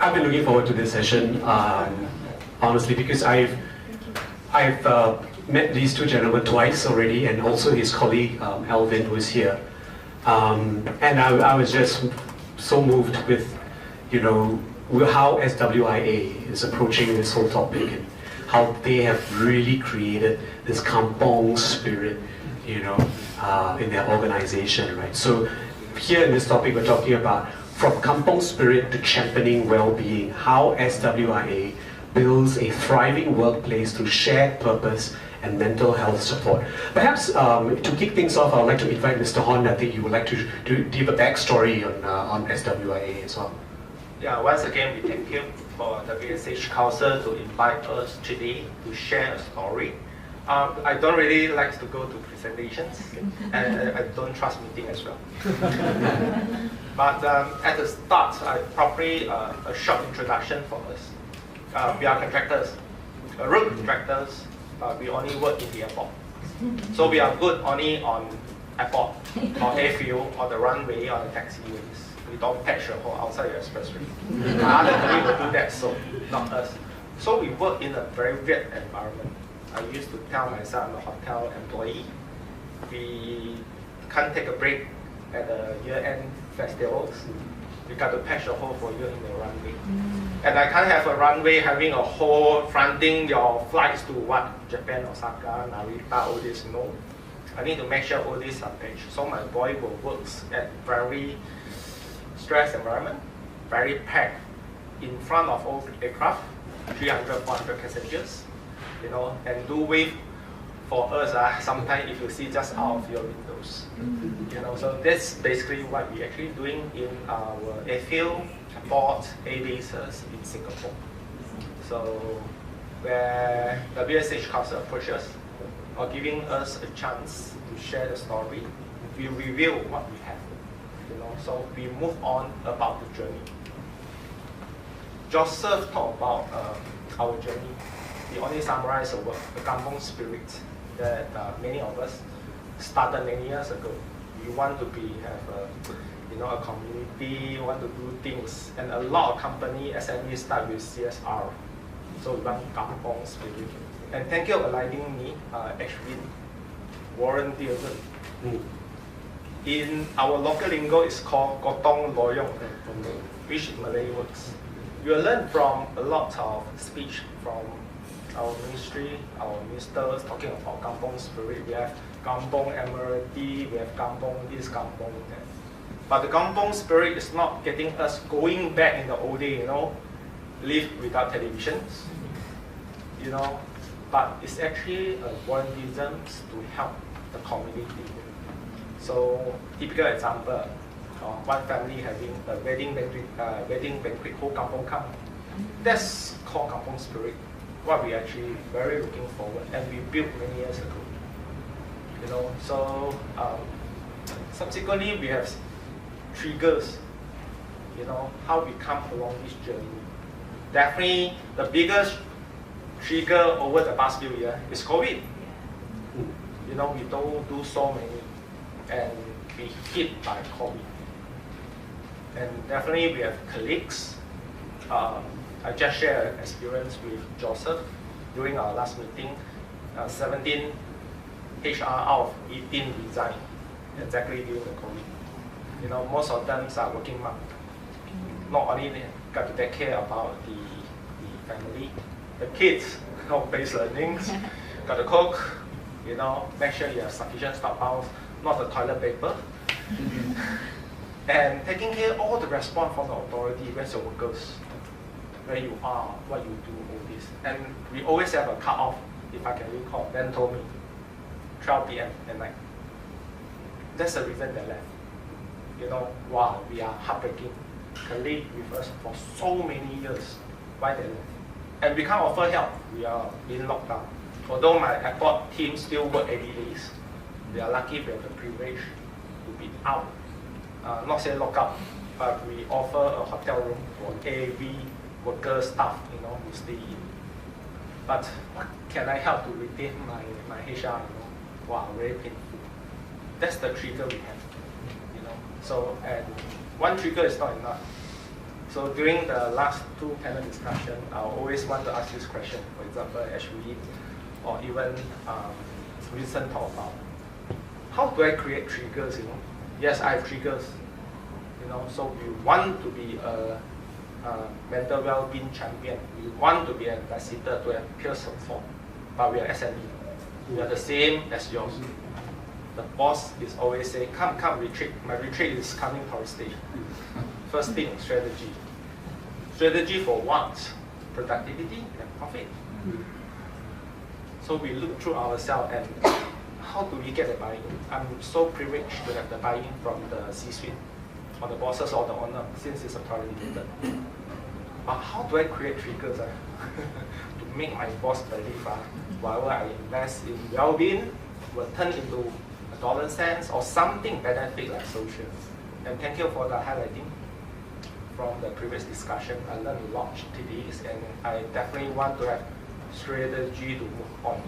I've been looking forward to this session, honestly, because I've met these two gentlemen twice already, and also his colleague Alvin, who is here. And I was just so moved with, how SWIA is approaching this whole topic and how they have really created this kampong spirit, in their organization, right? So here in this topic, we're talking about from kampong spirit to championing well-being, how SWIA builds a thriving workplace through shared purpose and mental health support. Perhaps to kick things off, I would like to invite Mr. Hon. I think you would like to give a backstory on SWIA as well. Yeah, once again, we thank you for the WSH Council to invite us today to share a story. I don't really like to go to presentations, and I don't trust meeting as well. But at the start, probably a short introduction for us. We are contractors, road contractors. We only work in the airport. So we are good only on airport, or airfield, or the runway, or the taxiways. We don't patch a hole outside the expressway. Other people will do that, so not us. So we work in a very weird environment. I used to tell myself I'm a hotel employee. We can't take a break at the year-end festivals. We got to patch a hole for you in the runway. And I can't have a runway having a hole fronting your flights to what? Japan, Osaka, Narita, all this, no. I need to make sure all these are patched. So my boy will work at very stressed environment, very packed, in front of all aircraft, 300, 400 passengers, you know, and do wave for us, sometimes if you see just out of your windows, you know. So that's basically what we're actually doing in our airfield, airport, air bases in Singapore. So where the WSH Council approaches us, or giving us a chance to share the story, we reveal what we have. You know, so we move on about the journey. Joseph talked about our journey. He only summarized the kampong spirit that many of us started many years ago. We want to have a community, want to do things, and a lot of company SME start with CSR. So we want kampong spirit. And thank you for aligning me, Ashwin, Warren Dearden. In our local lingo, it's called Gotong Loyong, which in Malay works. You will learn from a lot of speech from our ministry, our ministers talking about kampong spirit. We have kampong emirati, we have kampong this, kampong that. But the kampong spirit is not getting us going back in the old day, you know, live without televisions, you know, but it's actually a volunteerism to help the community. So, typical example, one family having a wedding banquet, whole kampong come. That's called kampong spirit. What we actually very looking forward, and we built many years ago. You know, so subsequently we have triggers. You know, how we come along this journey. Definitely, the biggest trigger over the past few years is COVID. You know, we don't do so many, and we hit by COVID. And definitely we have colleagues. I just shared an experience with Joseph during our last meeting. 17 HR out of 18 resigned exactly during the COVID. You know, most of them are working mom. Not only they got to take care about the family, the kids, home-based learnings, got to cook, you know, make sure you have sufficient stockpiles, not the toilet paper. And taking care of all the response from the authority, where's your workers, where you are, what you do, all this. And we always have a cut-off, if I can recall. Ben told me, 12 p.m. at night. That's the reason they left. You know, wow, we are heartbreaking. Colleague with us for so many years. Why they left? And we can't offer help. We are being locked down. Although my airport team still work 80 days, we are lucky we have the privilege to be out. Not say lock up, but we offer a hotel room for every worker, staff, you know, who stay in. But what can I help to retain my HR, you know? Wow, very painful. That's the trigger we have, you know. So, and one trigger is not enough. So during the last two panel discussion, I always want to ask this question. For example, Ashwin, or even Vincent talk about, how do I create triggers, you know? Yes, I have triggers, you know, so we want to be a mental well-being champion. We want to be an ambassador to have peer support, but we are SME. We are the same as yours. The boss is always saying, come, retreat. My retreat is coming for a stage. First thing, strategy. Strategy for what? Productivity and profit. So we look through ourselves and how do we get the buy-in? I'm so privileged to have the buy-in from the C-suite, or the bosses or the owner, since it's a private limited. But how do I create triggers to make my boss believe whatever I invest in well-being will turn into $1 or something benefit like social? And thank you for the highlighting from the previous discussion. I learned a lot today, and I definitely want to have strategy to move on,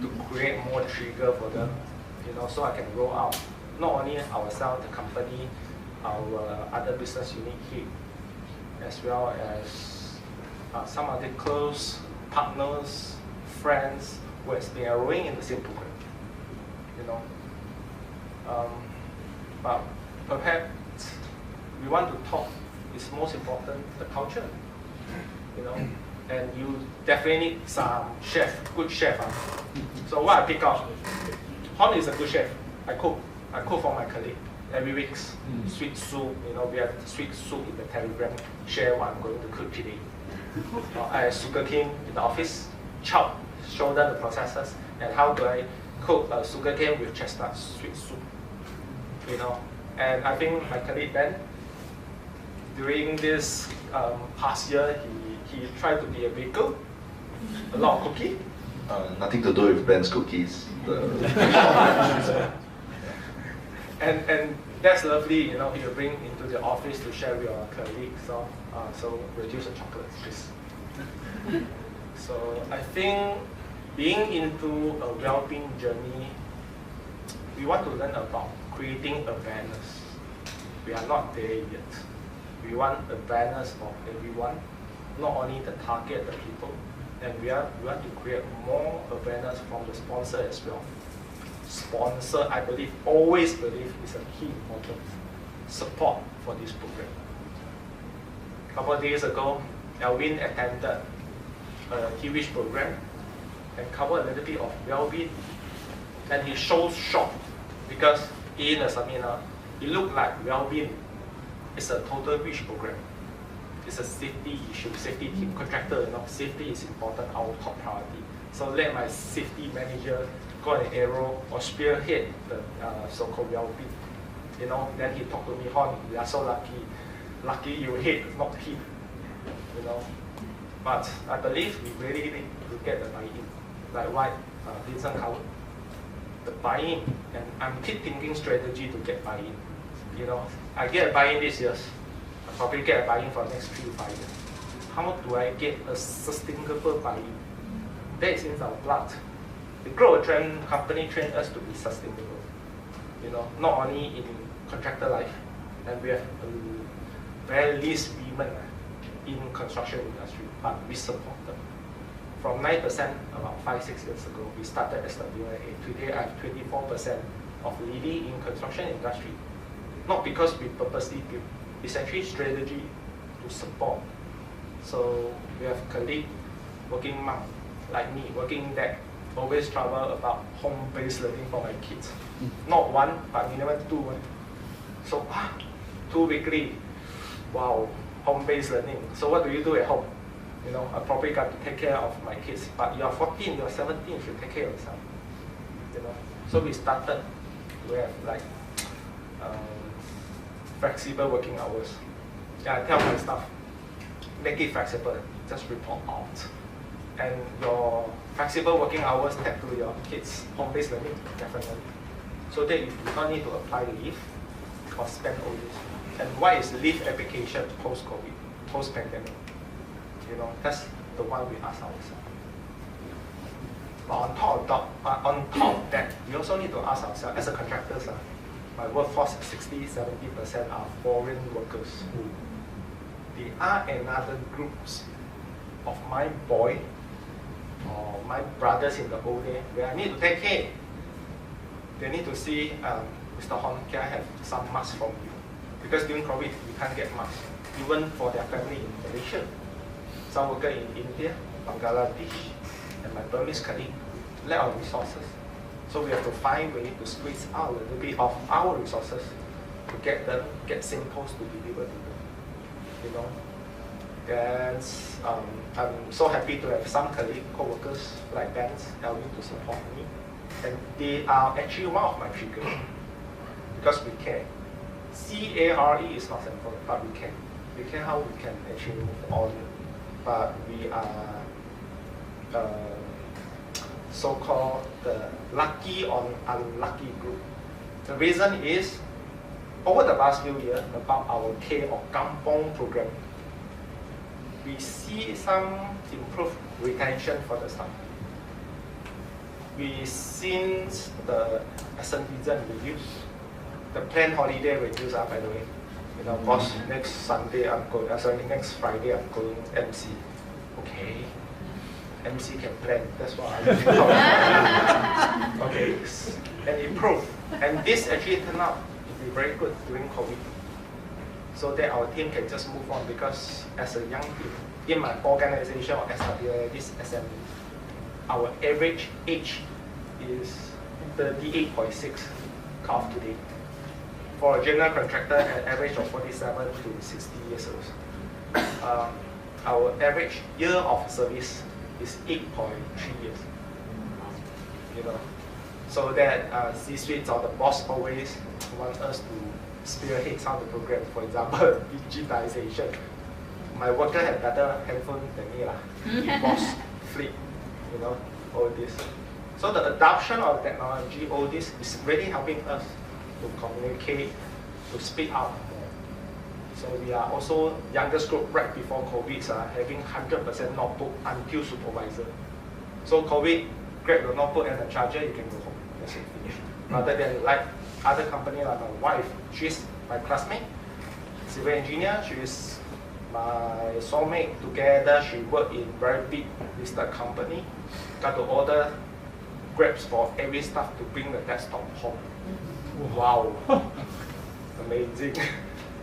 to create more trigger for them, so I can roll out not only ourselves, the company, our other business unit here, as well as some other close partners, friends who has been enrolling in the same program. But perhaps we want to talk is most important the culture, and you definitely need some good chef. So what I pick out, Hon is a good chef. I cook for my colleague every week. Sweet soup, we have sweet soup in the Telegram. Share what I'm going to cook today. I have sugar cane in the office, chop, show them the processes, and how do I cook a sugar cane with chestnut sweet soup. And I think my colleague Ben, during this past year, he tried to be a baker, a lot of cooking. Nothing to do with Ben's cookies. And that's lovely, you will bring into the office to share with your colleagues. So reduce the chocolates, please. So I think being into a well-being journey, we want to learn about creating awareness. We are not there yet. We want awareness for everyone, not only the target, the people, and we want to create more awareness from the sponsor as well. Sponsor, I always believe is a key important support for this program. A couple of days ago, Alvin attended a Kiwish program and covered a little bit of well-being, and he shows shocked because in the seminar, it looked like well-being is a total reach program. It's a safety issue, safety team, contractor, safety is important, our top priority. So let my safety manager go an arrow or spearhead the so-called well-being. Then he talked to me, Hon, we are so lucky you hit, not hit. But I believe we really need to get the buy-in, like what Vincent covered. The buy-in, and I'm keep thinking strategy to get buy-in. I get a buy-in this year, I probably get a buy-in for the next 3 to 5 years. How do I get a sustainable buy-in? That is in our blood. The growth trend company trained us to be sustainable. Not only in contractor life, and we have very least women in construction industry, but we support them. From 9% about 5-6 years ago, we started SWIA. Today I have 24% of lady in construction industry. Not because we purposely build, it's actually strategy to support. So we have colleague, working mom, like me, working dad, always trouble about home-based learning for my kids. Not one, but minimum 2. So 2 weekly, wow, home-based learning. So what do you do at home? I probably got to take care of my kids, but you're 14, you're 17, you should take care of yourself. So we started, we have like flexible working hours. I tell my staff, make it flexible, just report out. And your flexible working hours tap to your kids' home-based learning, definitely. So that you do not need to apply leave or spend all this. And what is leave application post-COVID, post-pandemic? That's the one we ask ourselves. But on top of that, we also need to ask ourselves, as a contractor, my workforce, 60-70% are foreign workers. There are another groups of my boy or my brothers in the old day where I need to take care. They need to see, Mr. Hon, can I have some masks from you? Because during COVID, you can't get masks, even for their family in Malaysia. Some worker in India, Bangladesh, and my Burmese colleague, lack of resources. So we have to find ways to squeeze out a little bit of our resources to get SIM posts to deliver to them. Then I'm so happy to have some co-workers like Ben, Elvin to support me. And they are actually one of my triggers because we care. CARE is not simple, but we can. We care how we can actually move on, but we are so-called the lucky or unlucky group. The reason is, over the past few years, about our K or Kampong program, we see some improved retention for the staff. We seen the absenteeism reduce, the planned holiday reduce. By the way, you know, boss, next Sunday I'm going. Next Friday I'm going MC. Okay, MC can plan. That's what I'm looking for. Okay, and improve. And this actually turned out to be very good during COVID, so that our team can just move on, because as a young team in my organization or SWA, this SME, our average age is 38.6 cut off today. For a general contractor, an average of 47 to 60 years old. Our average year of service is 8.3 years. You know, so that C-suites or the boss always want us to spearhead some of the programs. For example, digitization. My worker had better handphone than me, boss, flip, you know, all this. So the adoption of technology, all this is really helping us to communicate, to speak out more. So we are also youngest group right before COVID, having 100% notebook until supervisor. So COVID, grab your notebook and the charger, you can go home. That's it, finish. Rather than like other company like my wife, she's my classmate, civil engineer, she's my soulmate. Together, she worked in very big listed company. Got to order Grabs for every staff to bring the desktop home. Wow, amazing.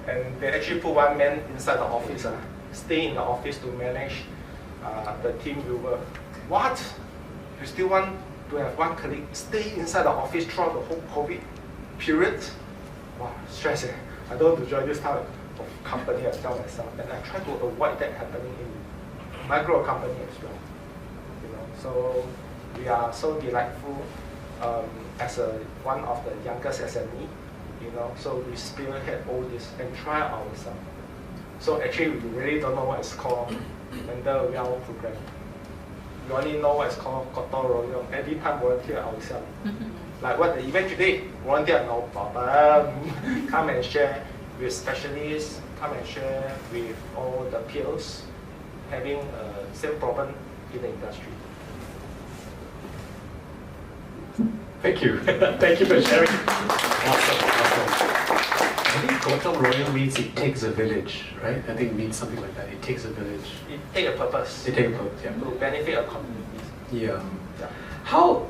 And they actually put one man inside the office, stay in the office to manage the team viewer. What? You still want to have one colleague stay inside the office throughout the whole COVID period? Wow, stressing. I don't want to join this type of company, I tell myself. And I try to avoid that happening in micro company as well. You know, so we are so delightful as one of the youngest SME, you know, so we spearhead all this and try ourselves. So actually we really don't know what it's called mental well program. We only know what it's called Koto Royong. Every time volunteer ourselves. Like what the event today, volunteer no problem. Come and share with specialists, come and share with all the peers having same problem in the industry. Thank you. Thank you for sharing. Awesome. I think Gautam Royal means it takes a village, right? I think it means something like that. It takes a village. It takes a purpose. It takes a purpose, yeah. To benefit a community. Yeah. Yeah. How,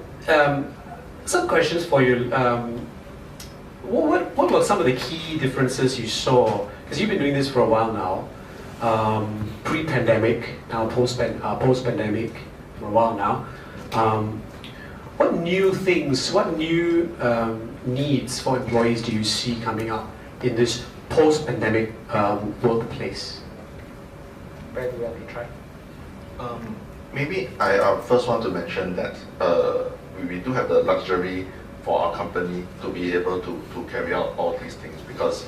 some questions for you. What were some of the key differences you saw? Because you've been doing this for a while now, pre-pandemic, now post-pandemic for a while now. What new things, what new needs for employees do you see coming up in this post-pandemic workplace? Where do you want to try? Maybe I first want to mention that we do have the luxury for our company to be able to carry out all these things, because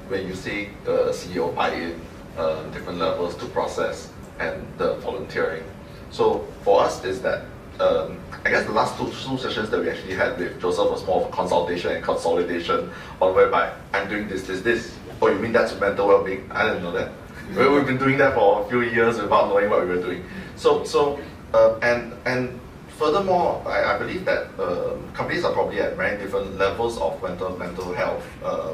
when you see the CEO buy-in, different levels to process and the volunteering. So for us is that, I guess the last two sessions that we actually had with Joseph was more of a consultation and consolidation on whereby I'm doing this. Oh, you mean that's mental well-being? I didn't know that. We've been doing that for a few years without knowing what we were doing. And furthermore, I believe that companies are probably at very different levels of mental health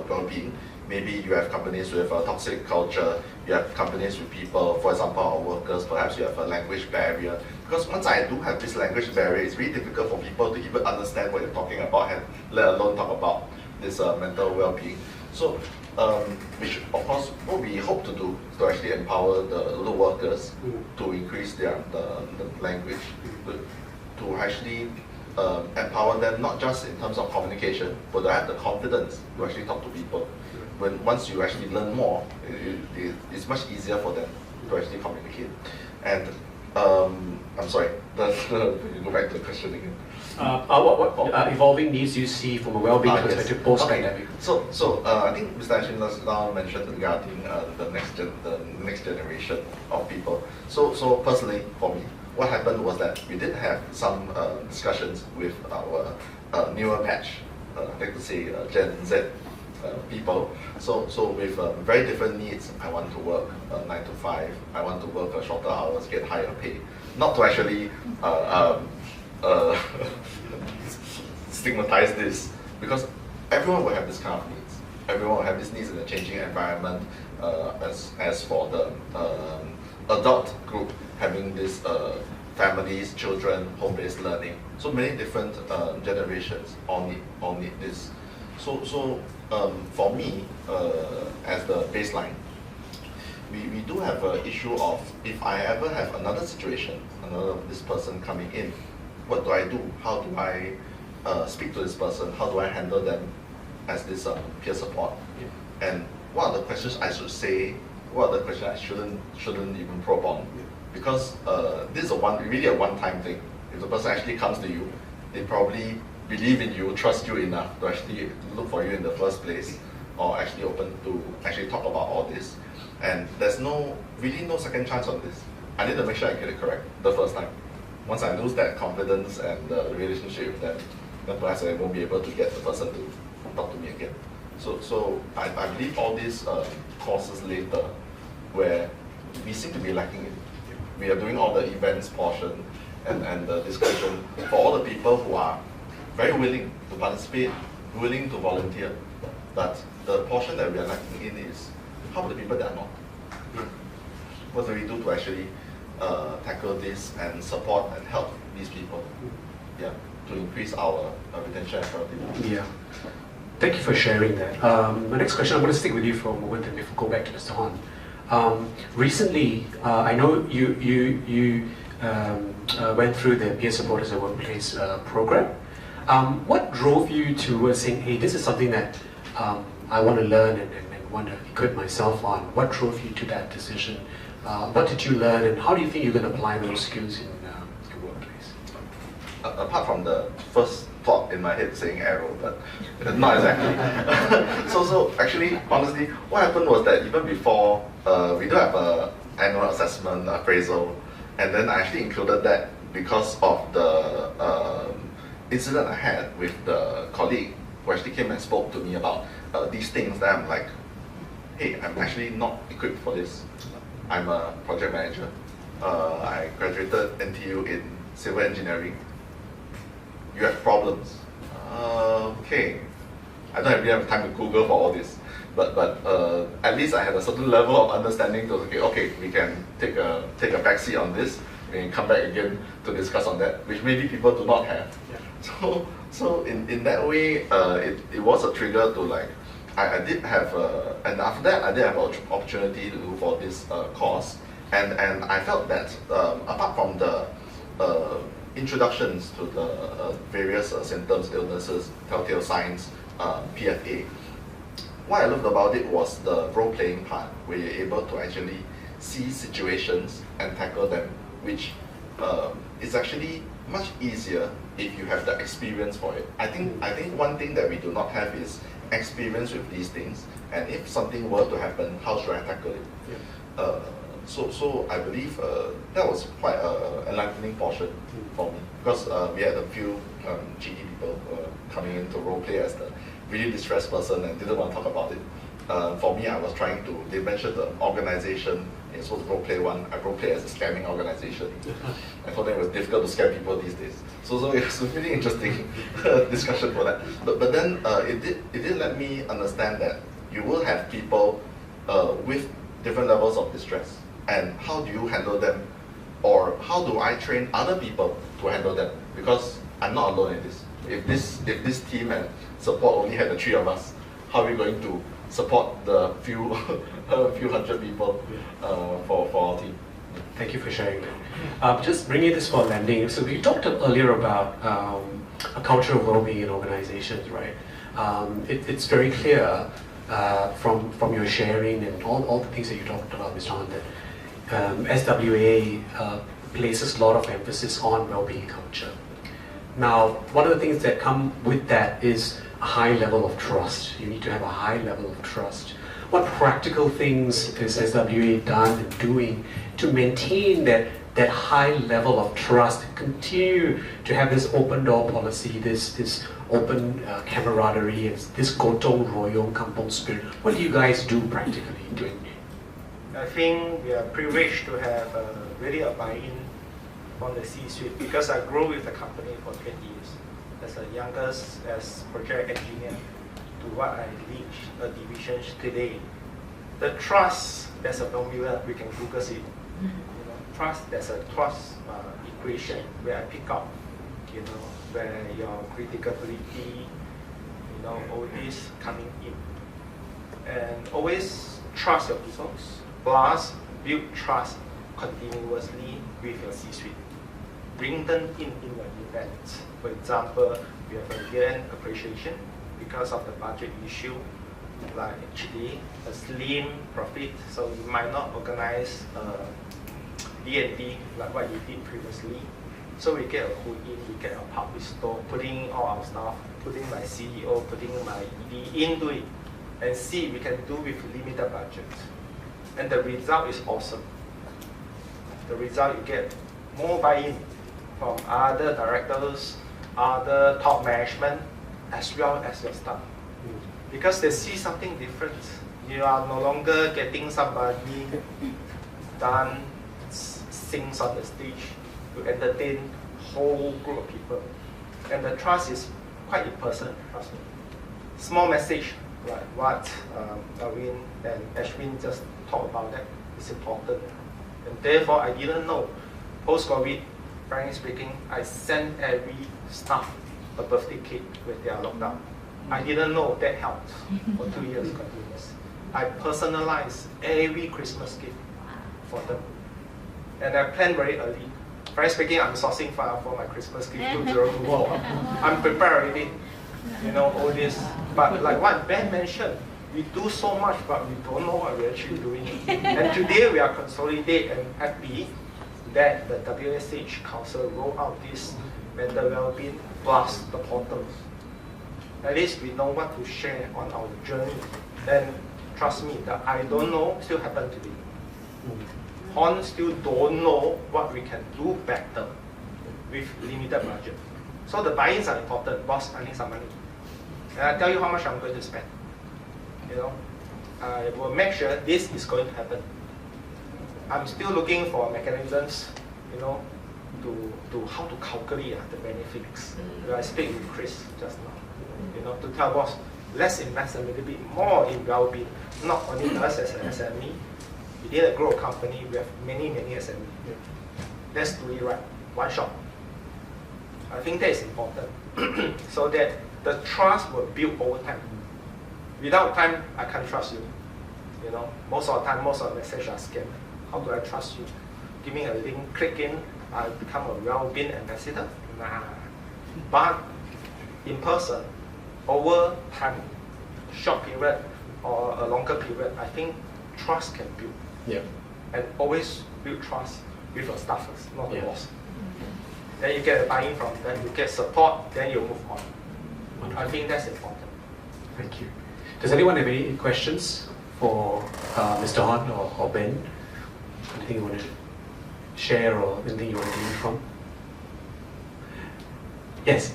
well-being. Maybe you have companies with a toxic culture, you have companies with people, for example, our workers, perhaps you have a language barrier. Because once I do have this language barrier, it's really difficult for people to even understand what you're talking about, and let alone talk about this mental well-being. So, which of course what we hope to do is to actually empower the workers to increase the language, to actually empower them not just in terms of communication, but to have the confidence to actually talk to people. once you actually learn more, it's much easier for them to actually communicate. And I'm sorry, you go back to the question again. What evolving needs you see from a well-being perspective post-pandemic? Okay. So I think Mr. Shin now mentioned regarding the next generation of people. So personally, for me, what happened was that we did have some discussions with our newer batch, like to say Gen Z people. So with very different needs. I want to work 9 to 5. I want to work shorter hours, get higher pay. Not to actually stigmatize this, because everyone will have this kind of needs. Everyone will have these needs in a changing environment. As for the adult group, having this families, children, home-based learning. So many different generations all need this. So for me, as the baseline, we do have an issue of, if I ever have another situation, this person coming in, what do I do? How do I speak to this person? How do I handle them as this peer support? Yeah. And what are the questions I should say? What are the questions I shouldn't even probe on? Because this is really a one-time thing. If the person actually comes to you, they probably believe in you, trust you enough to actually look for you in the first place, or actually open to actually talk about all this. And there's really no second chance on this. I need to make sure I get it correct the first time. Once I lose that confidence and the relationship with them, then perhaps I won't be able to get the person to talk to me again. So I believe all these courses later, where we seem to be lacking it. We are doing all the events portion and the discussion for all the people who are very willing to participate, willing to volunteer. But the portion that we are lacking in is, how about the people that are not? What do we do to actually tackle this and support and help these people? Yeah, to increase our retention and productivity. Yeah. Thank you for sharing that. My next question, I'm going to stick with you for a moment and we'll go back to Mr. Han. Recently, I know you went through the Peer Support as a Workplace program. What drove you towards saying, hey, this is something that I want to learn and want to equip myself on? What drove you to that decision? What did you learn, and how do you think you can apply those skills in your workplace? Apart from the first thought in my head saying arrow, but not exactly. so actually, honestly, what happened was that even before, we do have an annual assessment appraisal, and then I actually included that because of the incident I had with the colleague who actually came and spoke to me about these things that I'm like, hey, I'm actually not equipped for this. I'm a project manager. I graduated NTU in civil engineering. You have problems. Okay. I don't really have time to Google for all this, but at least I had a certain level of understanding to okay, we can take a backseat on this. We can come back again to discuss on that, which maybe people do not have. Yeah. So in that way, it was a trigger to like, I did have, and after that I did have an opportunity to do for this course, and I felt that apart from the introductions to the various symptoms, illnesses, telltale signs, PFA, what I loved about it was the role-playing part, where you're able to actually see situations and tackle them, which is actually much easier if you have the experience for it. I think one thing that we do not have is experience with these things, and if something were to happen, how should I tackle it? Yeah. So I believe that was quite an enlightening portion for me, because we had a few GE people coming in to role play as the really distressed person and didn't want to talk about it. For me, I was trying to, they mentioned the organization, you're supposed to role play one, I role play as a scamming organization. I thought it was difficult to scam people these days. So it was a really interesting discussion for that. But then it did let me understand that you will have people with different levels of distress. And how do you handle them? Or how do I train other people to handle them? Because I'm not alone in this. If this team and support only had the 3 of us, how are we going to support the few hundred people for our team? Thank you for sharing that. Just bringing this for landing. So we talked earlier about a culture of well-being in organizations, right? It's very clear from your sharing and all the things that you talked about, Mr. Han, that SWA places a lot of emphasis on well-being culture. Now, one of the things that come with that is a high level of trust. You need to have a high level of trust. What practical things is SWA done and doing to maintain that high level of trust, continue to have this open door policy, this open camaraderie, and this gotong royong kampong spirit? What do you guys do practically doing it? I think we are privileged to have really a buy-in from the C-suite, because I grew with the company for 20 years as a youngest, as project engineer, to what I reached a division today. The trust, there's a formula, we can Google it. Trust, there's a trust equation where I pick up, where your criticality, all this coming in. And always trust your people, plus build trust continuously with your C-suite. Bring them in your events. For example, we have a year-end appreciation because of the budget issue, like actually a slim profit, so you might not organize D&D like what you did previously. So we get a hood in, we get a public store, putting all our staff, putting my CEO, putting my ED into it, and see we can do with limited budget. And the result is awesome. The result, you get more buy-in from other directors, other top management, as well as your staff. Because they see something different. You are no longer getting somebody done sings on the stage to entertain whole group of people. And the trust is quite in person, trust me. Small message, like what Alvin and Ashwin just talked about, that is important. And therefore, I didn't know. Post-COVID, frankly speaking, I sent every staff a birthday cake when they are locked down. I didn't know that helped for 2 years continuous. I personalized every Christmas gift for them. And I planned very early. Frankly speaking, I'm sourcing file for my Christmas gift 2024. I'm prepared already, all this. But like what Ben mentioned, we do so much, but we don't know what we're actually doing. And today we are consolidated and happy that the WSH Council rolled out this mental well-being plus the portals. At least we know what to share on our journey. And trust me, that I don't know still happen today. Hon still don't know what we can do better with limited budget. So the buy-ins are important. Boss, I need some money. And I tell you how much I'm going to spend. I will make sure this is going to happen. I'm still looking for mechanisms, to how to calculate the benefits. I speak with Chris just now, to tell boss, let's invest a little bit more in well-being, not only us as an SME. We did a growth company, we have many SME. Let's do it right, one shot. I think that is important, so that the trust will build over time. Without time, I can't trust you. Most of the time, most of the messages are scammed. How do I trust you? Give me a link, click in, I'll become a well-being ambassador? Nah. But in person, over time, short period or a longer period, I think trust can build. Yeah. And always build trust with your staff first, not the boss. Then you get a buy-in from them, you get support, then you move on. I think that's important. Thank you. Does anyone have any questions for Mr. Han or Ben? Anything you want to share or anything you want to glean from? Yes.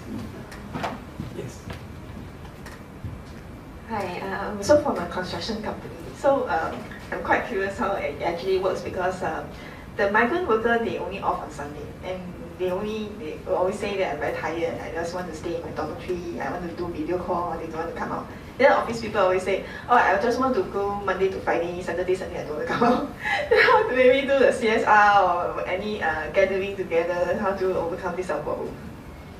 Yes. Hi, so from a construction company. So I'm quite curious how it actually works, because the migrant worker, they only off on Sunday, and they always say that I'm very tired, I just want to stay in my dormitory, I want to do video call, they don't want to come out. Then office people always say, oh, I just want to go Monday to Friday, Saturday, Sunday I don't want to come out. How do we do the CSR or any gathering together, how to overcome this problem?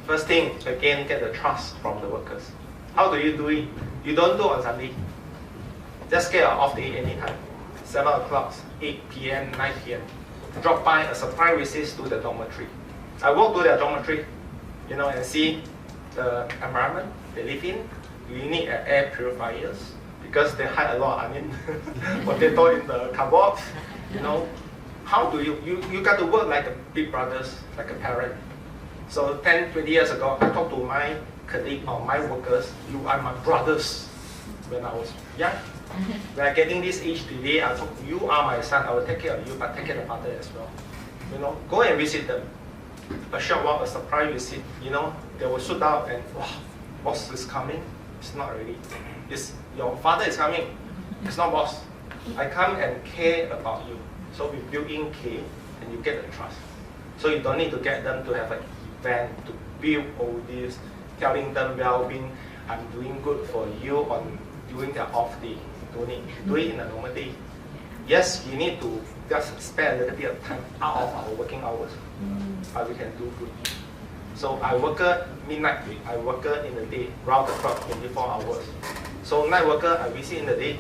First thing, again, get the trust from the workers. How do you do it? You don't do on Sunday. Just get an off day anytime. 7 o'clock, 8 p.m., 9 p.m. Drop by a surprise visit to the dormitory. I walk to their dormitory, and see the environment they live in. You need air purifiers, because they hide a lot of onion, potato in the cupboard. You know, how do you got to work like a big brothers, like a parent. So 10, 20 years ago, I talked to my colleague or my workers, you are my brothers when I was young. When I'm getting this age today, I thought, you are my son, I will take care of you, but take care of the father as well. You know, go and visit them. A short while, a surprise visit, you know, they will shoot out and, wow, boss is coming. It's not really. It's your father is coming. It's not boss. I come and care about you. So we build in care and you get the trust. So you don't need to get them to have an event to build all this, telling them well-being, I'm doing good for you on during their off day. Don't need. Do it in a normal day. Yes, we need to just spend a little bit of time out of our working hours, but we can do good. So I work midnight, I work in the day, round the clock, 24 hours. So night worker, I visit in the day.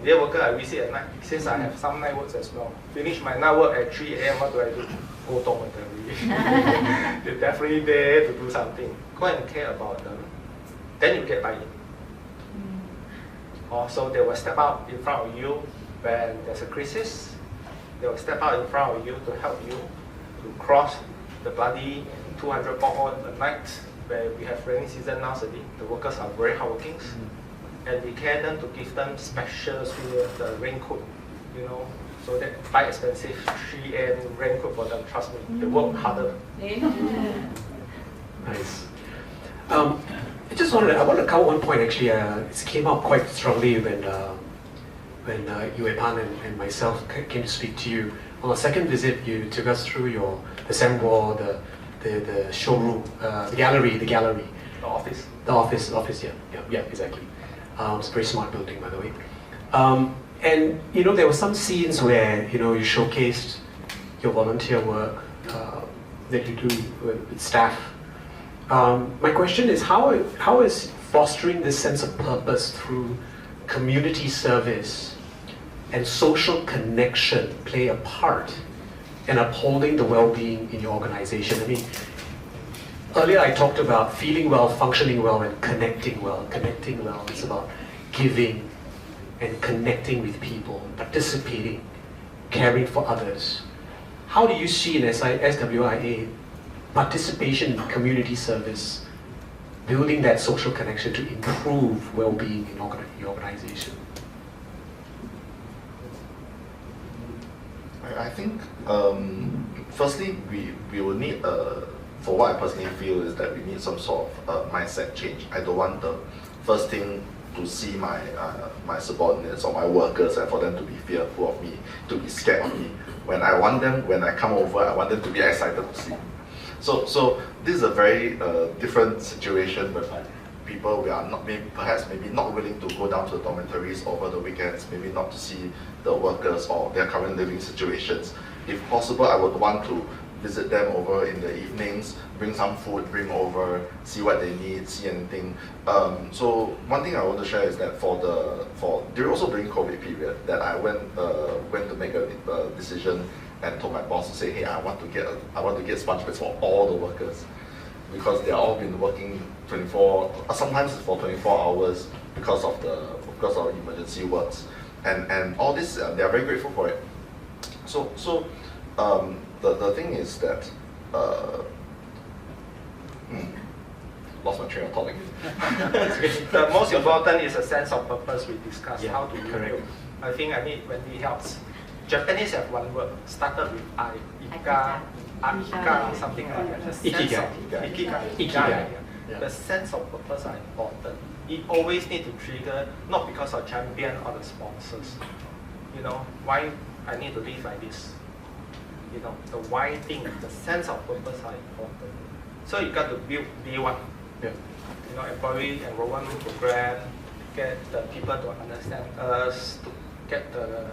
Day worker, I visit at night. Since I have some night works as well. Finish my night work at 3 a.m., what do I do? Go dormitory. They're definitely there to do something. Go and care about them. Then you get buy-in. Also, they will step out in front of you when there's a crisis. They will step out in front of you to help you to cross the bloody 200 pothole a night where we have rainy season nowadays. The workers are very hardworking. And we care them to give them special the raincoat, you know, so that buy expensive 3M raincoat for them. Trust me, they work harder. Nice. I want to cover one point actually. It came out quite strongly when Yue Pan and myself came to speak to you. On our second visit, you took us through the Samwoh, the showroom, the gallery. The office. The office, yeah, exactly. It's a very smart building, by the way. And you know, there were some scenes where you showcased your volunteer work that you do with staff. My question is, how is fostering this sense of purpose through community service and social connection play a part in upholding the well-being in your organization? I mean, earlier I talked about feeling well, functioning well, and connecting well. Connecting well is about giving and connecting with people, participating, caring for others. How do you see in SWIA participation in community service, building that social connection to improve well-being in your organization? I think, firstly, we will need, for what I personally feel is that we need some sort of mindset change. I don't want the first thing to see my subordinates or my workers and for them to be fearful of me, to be scared of me. When I come over, I want them to be excited to see me. So this is a very different situation with people. We are not maybe not willing to go down to the dormitories over the weekends, maybe not to see the workers or their current living situations. If possible, I would want to visit them over in the evenings, bring some food, bring over, see what they need, see anything. So one thing I want to share is that during COVID period, that I went to make a decision and told my boss to say, hey, I want to get sponge beds for all the workers, because they are all been working sometimes for 24 hours because of emergency works, and all this they are very grateful for it. So the thing is that lost my train of thought again. The most important is a sense of purpose. We discussed how to correct. build. I think when we helps. Japanese have one word, started with I, Ika, something like that. The sense of Ikigai. The sense of purpose are important. It always need to trigger, not because of champion or the sponsors. You know, why I need to live like this. You know, the why thing, the sense of purpose are important. So you got to build D1. Yeah. You know, employee enrollment program, get the people to understand us, to get the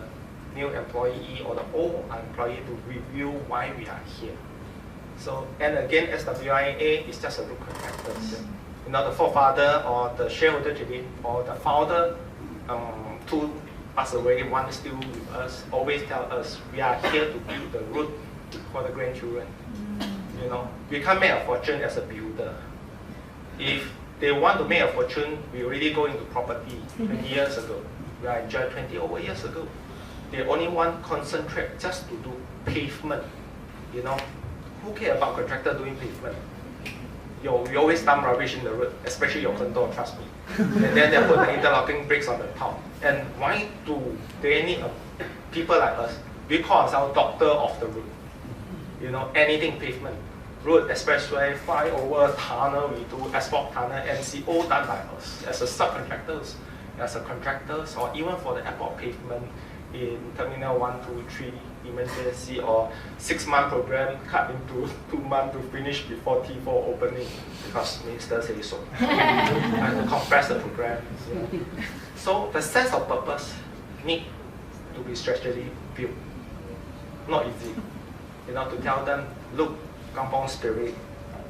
new employee or the old employee to review why we are here. So, and again, SWIA is just a look factors. You know, the forefather or the shareholder or the founder, two passed away, one still with us, always tell us we are here to build the root for the grandchildren. You know, we can't make a fortune as a builder. If they want to make a fortune, we already go into property 20 years ago. We are enjoying 20 over years ago. They only want concentrate just to do pavement. You know, who care about contractor doing pavement? We always dump rubbish in the road, especially your condo, trust me. And then they put the interlocking bricks on the top. And why do they need people like us? We call ourselves doctor of the road. You know, anything pavement. Road, expressway, flyover, tunnel, we do asphalt tunnel, MCO done by us as a subcontractors, as a contractors, or even for the airport pavement in Terminal 1, 2, 3, emergency, or 6-month program cut into 2 months to finish before T4 opening, because minister says so. And to compress the program. Yeah. So the sense of purpose need to be strategically built. Not easy. You know, to tell them, look, Kampong spirit,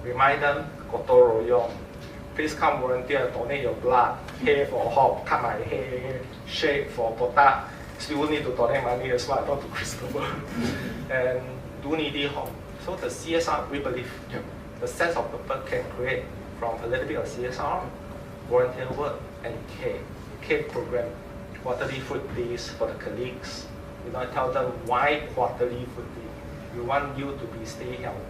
remind them, Koto Royong, please come volunteer, donate your blood, hair for hop, cut my hair, shave for botak, still need to donate money as well, I talk to Christopher, and do needy home. So the CSR, we believe, the sense of purpose can create from a little bit of CSR, volunteer work, and care program, quarterly food days for the colleagues. You know, tell them why quarterly food day. We want you to be stay healthy.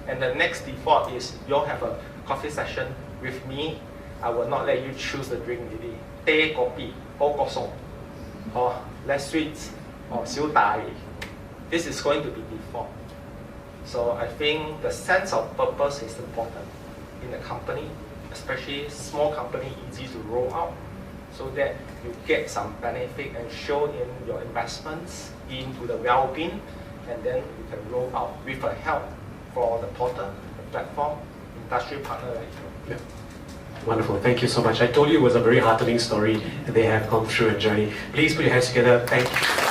And the next default is you'll have a coffee session with me. I will not let you choose the drink really. Teh kopi, or kosong, or less sweets, or siu dai. This is going to be default. So I think the sense of purpose is important in the company, especially small company, easy to roll out, so that you get some benefit and show in your investments into the well-being, and then you can roll out with a help for the portal, the platform, industry partner like you. Yeah. Wonderful, thank you so much. I told you it was a very heartening story that they have gone through a journey. Please put your hands together. Thank you.